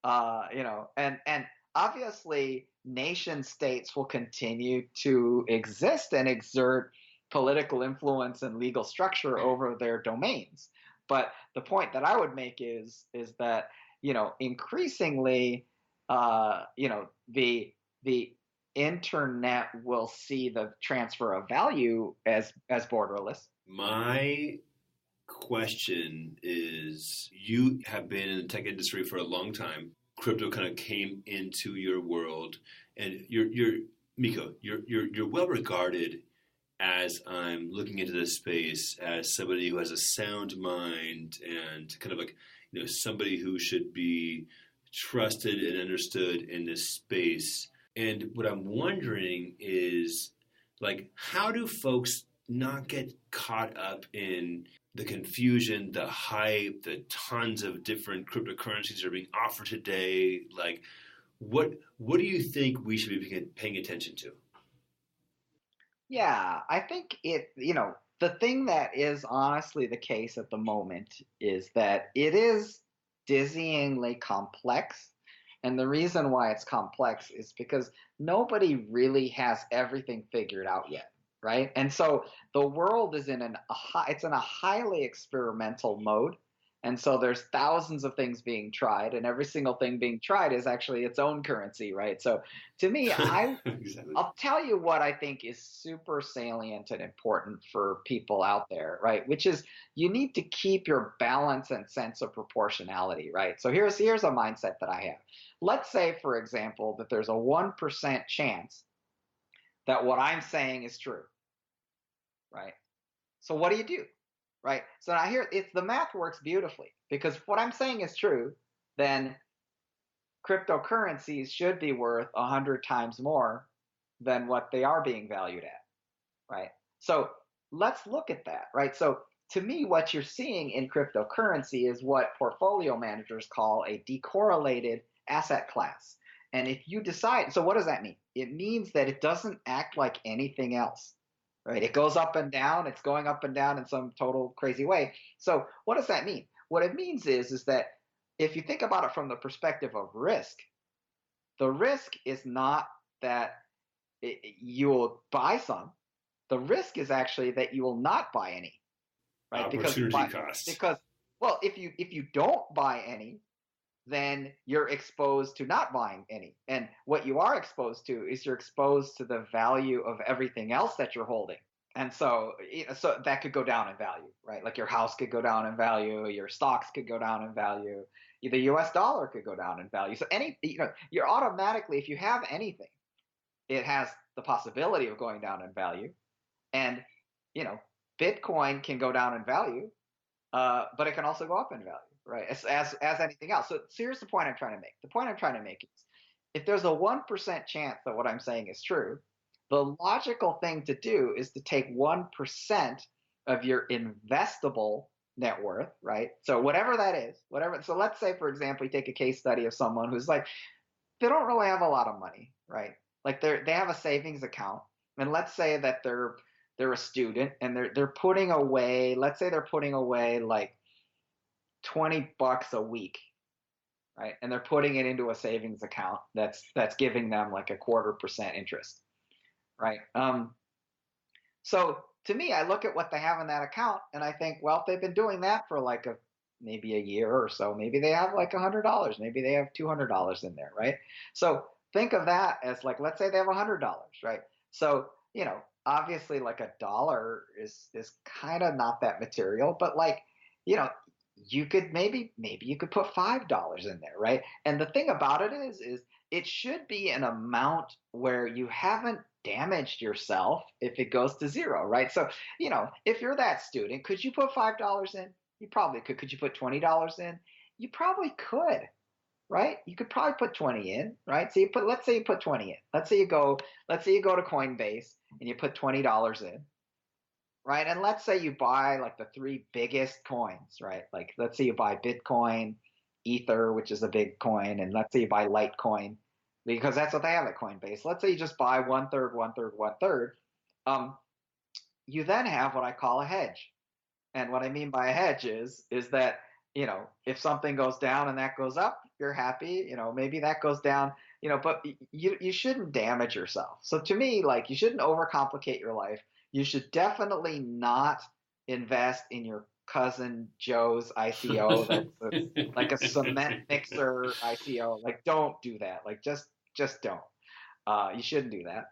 and obviously nation states will continue to exist and exert political influence and legal structure over their domains. But the point that I would make is that, increasingly, the internet will see the transfer of value as borderless. My question is, you have been in the tech industry for a long time. Crypto kind of came into your world, and you're Miko, you're well regarded as I'm looking into this space as somebody who has a sound mind and kind of like, somebody who should be trusted and understood in this space. And what I'm wondering is, like, how do folks not get caught up in the confusion, the hype, the tons of different cryptocurrencies that are being offered today? Like, what do you think we should be paying attention to? Yeah, I think the thing that is honestly the case at the moment is that it is dizzyingly complex. And the reason why it's complex is because nobody really has everything figured out yet, right? And so the world is in it's in a highly experimental mode. And so there's thousands of things being tried, and every single thing being tried is actually its own currency, right? So to me, Exactly. I'll tell you what I think is super salient and important for people out there, right? Which is you need to keep your balance and sense of proportionality, right? So here's a mindset that I have. Let's say, for example, that there's a 1% chance that what I'm saying is true, right? So what do? Right? So now here, the math works beautifully, because if what I'm saying is true, then cryptocurrencies should be worth 100 times more than what they are being valued at, right? So let's look at that, right? So to me, what you're seeing in cryptocurrency is what portfolio managers call a decorrelated asset class. And if you decide, so what does that mean? It means that it doesn't act like anything else. Right? It goes up and down. It's going up and down in some total crazy way. So what does that mean? What it means is that if you think about it from the perspective of risk, the risk is not that you will buy some. The risk is actually that you will not buy any, right? Opportunity cost. Because well, if you don't buy any, then you're exposed to not buying any. And what you are exposed to is you're exposed to the value of everything else that you're holding. And so that could go down in value, right? Like your house could go down in value, your stocks could go down in value, the US dollar could go down in value. So you're automatically, if you have anything, it has the possibility of going down in value. And, Bitcoin can go down in value, but it can also go up in value. Right, as anything else. So here's the point I'm trying to make. The point I'm trying to make is, if there's a 1% chance that what I'm saying is true, the logical thing to do is to take 1% of your investable net worth, right? So whatever that is, whatever. So let's say, for example, you take a case study of someone who's like, they don't really have a lot of money, right? Like they have a savings account, and let's say that they're a student and they're putting away. Let's say they're putting away like $20 a week, right? And they're putting it into a savings account that's giving them like a 0.25% interest, right? So to me, I look at what they have in that account and I think, well, if they've been doing that for like maybe a year or so, maybe they have like $100, maybe they have $200 in there, right? So think of that as like, let's say they have $100, right? So, obviously like a dollar is kind of not that material, but like, you could maybe you could put $5 in there, right? And the thing about it is it should be an amount where you haven't damaged yourself if it goes to zero, right? So, if you're that student, could you put $5 in? You probably could. Could you put $20 in? You probably could, right? You could probably put 20 in, right? So let's say you put 20 in. Let's say you go to Coinbase and you put $20 in. Right. And let's say you buy like the 3 biggest coins, right? Like let's say you buy Bitcoin, Ether, which is a big coin, and let's say you buy Litecoin, because that's what they have at Coinbase. Let's say you just buy 1/3, 1/3, 1/3. You then have what I call a hedge. And what I mean by a hedge is that if something goes down and that goes up, you're happy. Maybe that goes down. But you shouldn't damage yourself. So to me, like, you shouldn't overcomplicate your life. You should definitely not invest in your cousin Joe's ICO that's like a cement mixer ICO. Like, don't do that. Like, just don't. You shouldn't do that.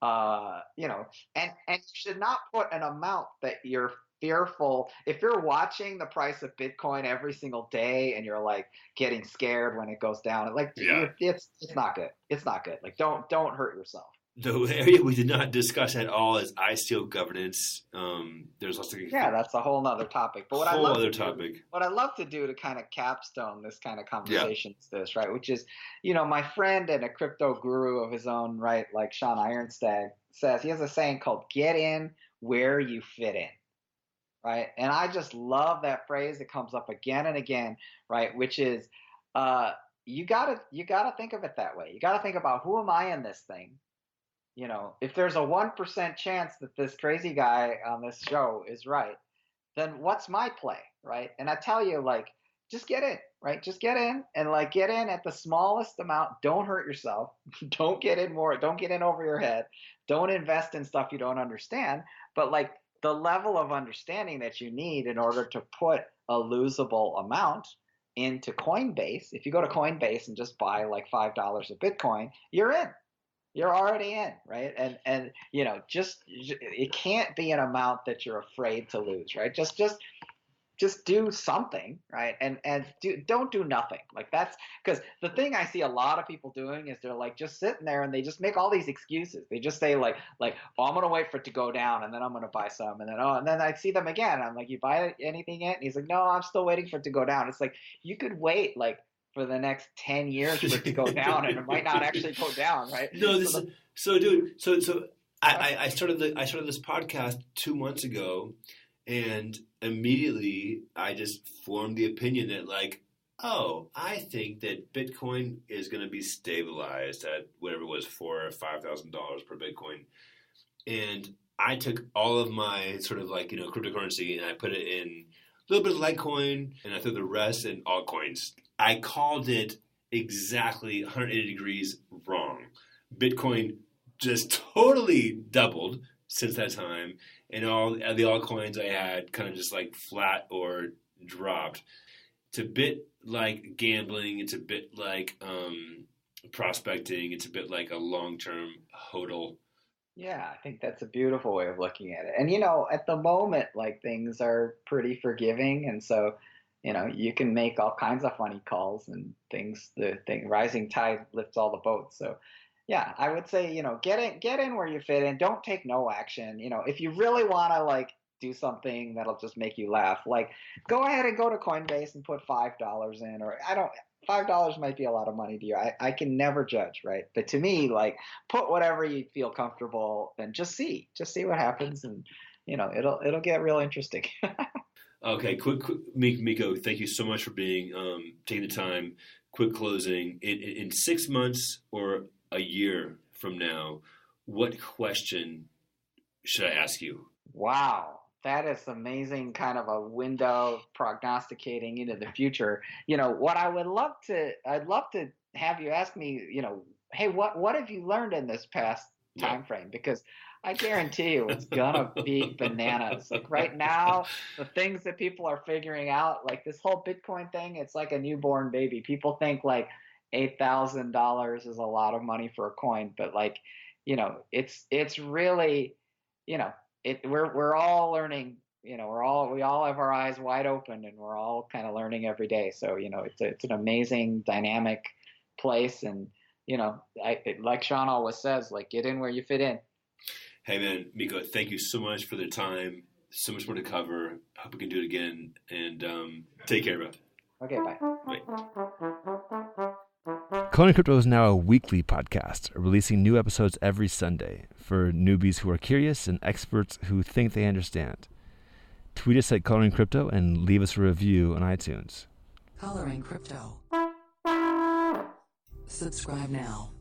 And you should not put an amount that you're fearful. If you're watching the price of Bitcoin every single day and you're like getting scared when it goes down, like, it's not good. It's not good. Like, don't hurt yourself. The area we did not discuss at all is ICO governance. There's also that's a whole nother topic. But what I love to do to kind of capstone this kind of conversation is this, right? Which is, my friend and a crypto guru of his own, right, like Sean Ironstag, says, he has a saying called "get in where you fit in," right? And I just love that phrase. It comes up again and again, right? Which is, you gotta think of it that way. You gotta think about, who am I in this thing? If there's a 1% chance that this crazy guy on this show is right, then what's my play, right? And I tell you, like, just get in, right? Just get in, and like, get in at the smallest amount. Don't hurt yourself. Don't get in more. Don't get in over your head. Don't invest in stuff you don't understand. But like, the level of understanding that you need in order to put a losable amount into Coinbase, if you go to Coinbase and just buy like $5 of Bitcoin, you're in. You're already in, right? And it can't be an amount that you're afraid to lose, right? Just do something, right? And don't do nothing. Like, that's because the thing I see a lot of people doing is they're like just sitting there and they just make all these excuses. They just say like, oh, I'm gonna wait for it to go down and then I'm gonna buy some, and then I see them again. I'm like, you buy anything yet? And he's like, no, I'm still waiting for it to go down. It's like, you could wait like for the next 10 years for it to go down, and it might not actually go down, right? No, I started this podcast 2 months ago, and immediately I just formed the opinion that, like, oh, I think that Bitcoin is going to be stabilized at whatever it was, $4,000 or $5,000 per Bitcoin, and I took all of my sort of like, cryptocurrency, and I put it in a little bit of Litecoin, and I threw the rest in altcoins. I called it exactly 180 degrees wrong. Bitcoin just totally doubled since that time, and all the altcoins I had kind of just like flat or dropped. It's a bit like gambling. It's a bit like prospecting. It's a bit like a long-term hodl. Yeah, I think that's a beautiful way of looking at it. And, at the moment, like, things are pretty forgiving. And so, you can make all kinds of funny calls and things. Rising tide lifts all the boats. So, yeah, I would say, get in where you fit in. Don't take no action. If you really want to, like, do something that'll just make you laugh, like, go ahead and go to Coinbase and put $5 in, or $5 might be a lot of money to you. I can never judge, right? But to me, like, put whatever you feel comfortable and just see what happens, and it'll get real interesting. Okay, quick, Miko, thank you so much for being taking the time. Quick closing. In 6 months or a year from now, what question should I ask you? Wow. That is amazing, kind of a window prognosticating into the future. What I'd love to have you ask me, hey, what have you learned in this past time frame? Because I guarantee you it's gonna be bananas. Like, right now, the things that people are figuring out, like this whole Bitcoin thing, it's like a newborn baby. People think like $8,000 is a lot of money for a coin, but like, it's really, we're all learning. We all have our eyes wide open, and we're all kind of learning every day. So it's an amazing, dynamic place, and like Sean always says, like, get in where you fit in. Hey man, Miko, thank you so much for the time. So much more to cover. Hope we can do it again, and take care, bro. Okay, bye. Coin Crypto is now a weekly podcast, releasing new episodes every Sunday for newbies who are curious and experts who think they understand. Tweet us at Coloring Crypto and leave us a review on iTunes. Coloring Crypto. Subscribe now.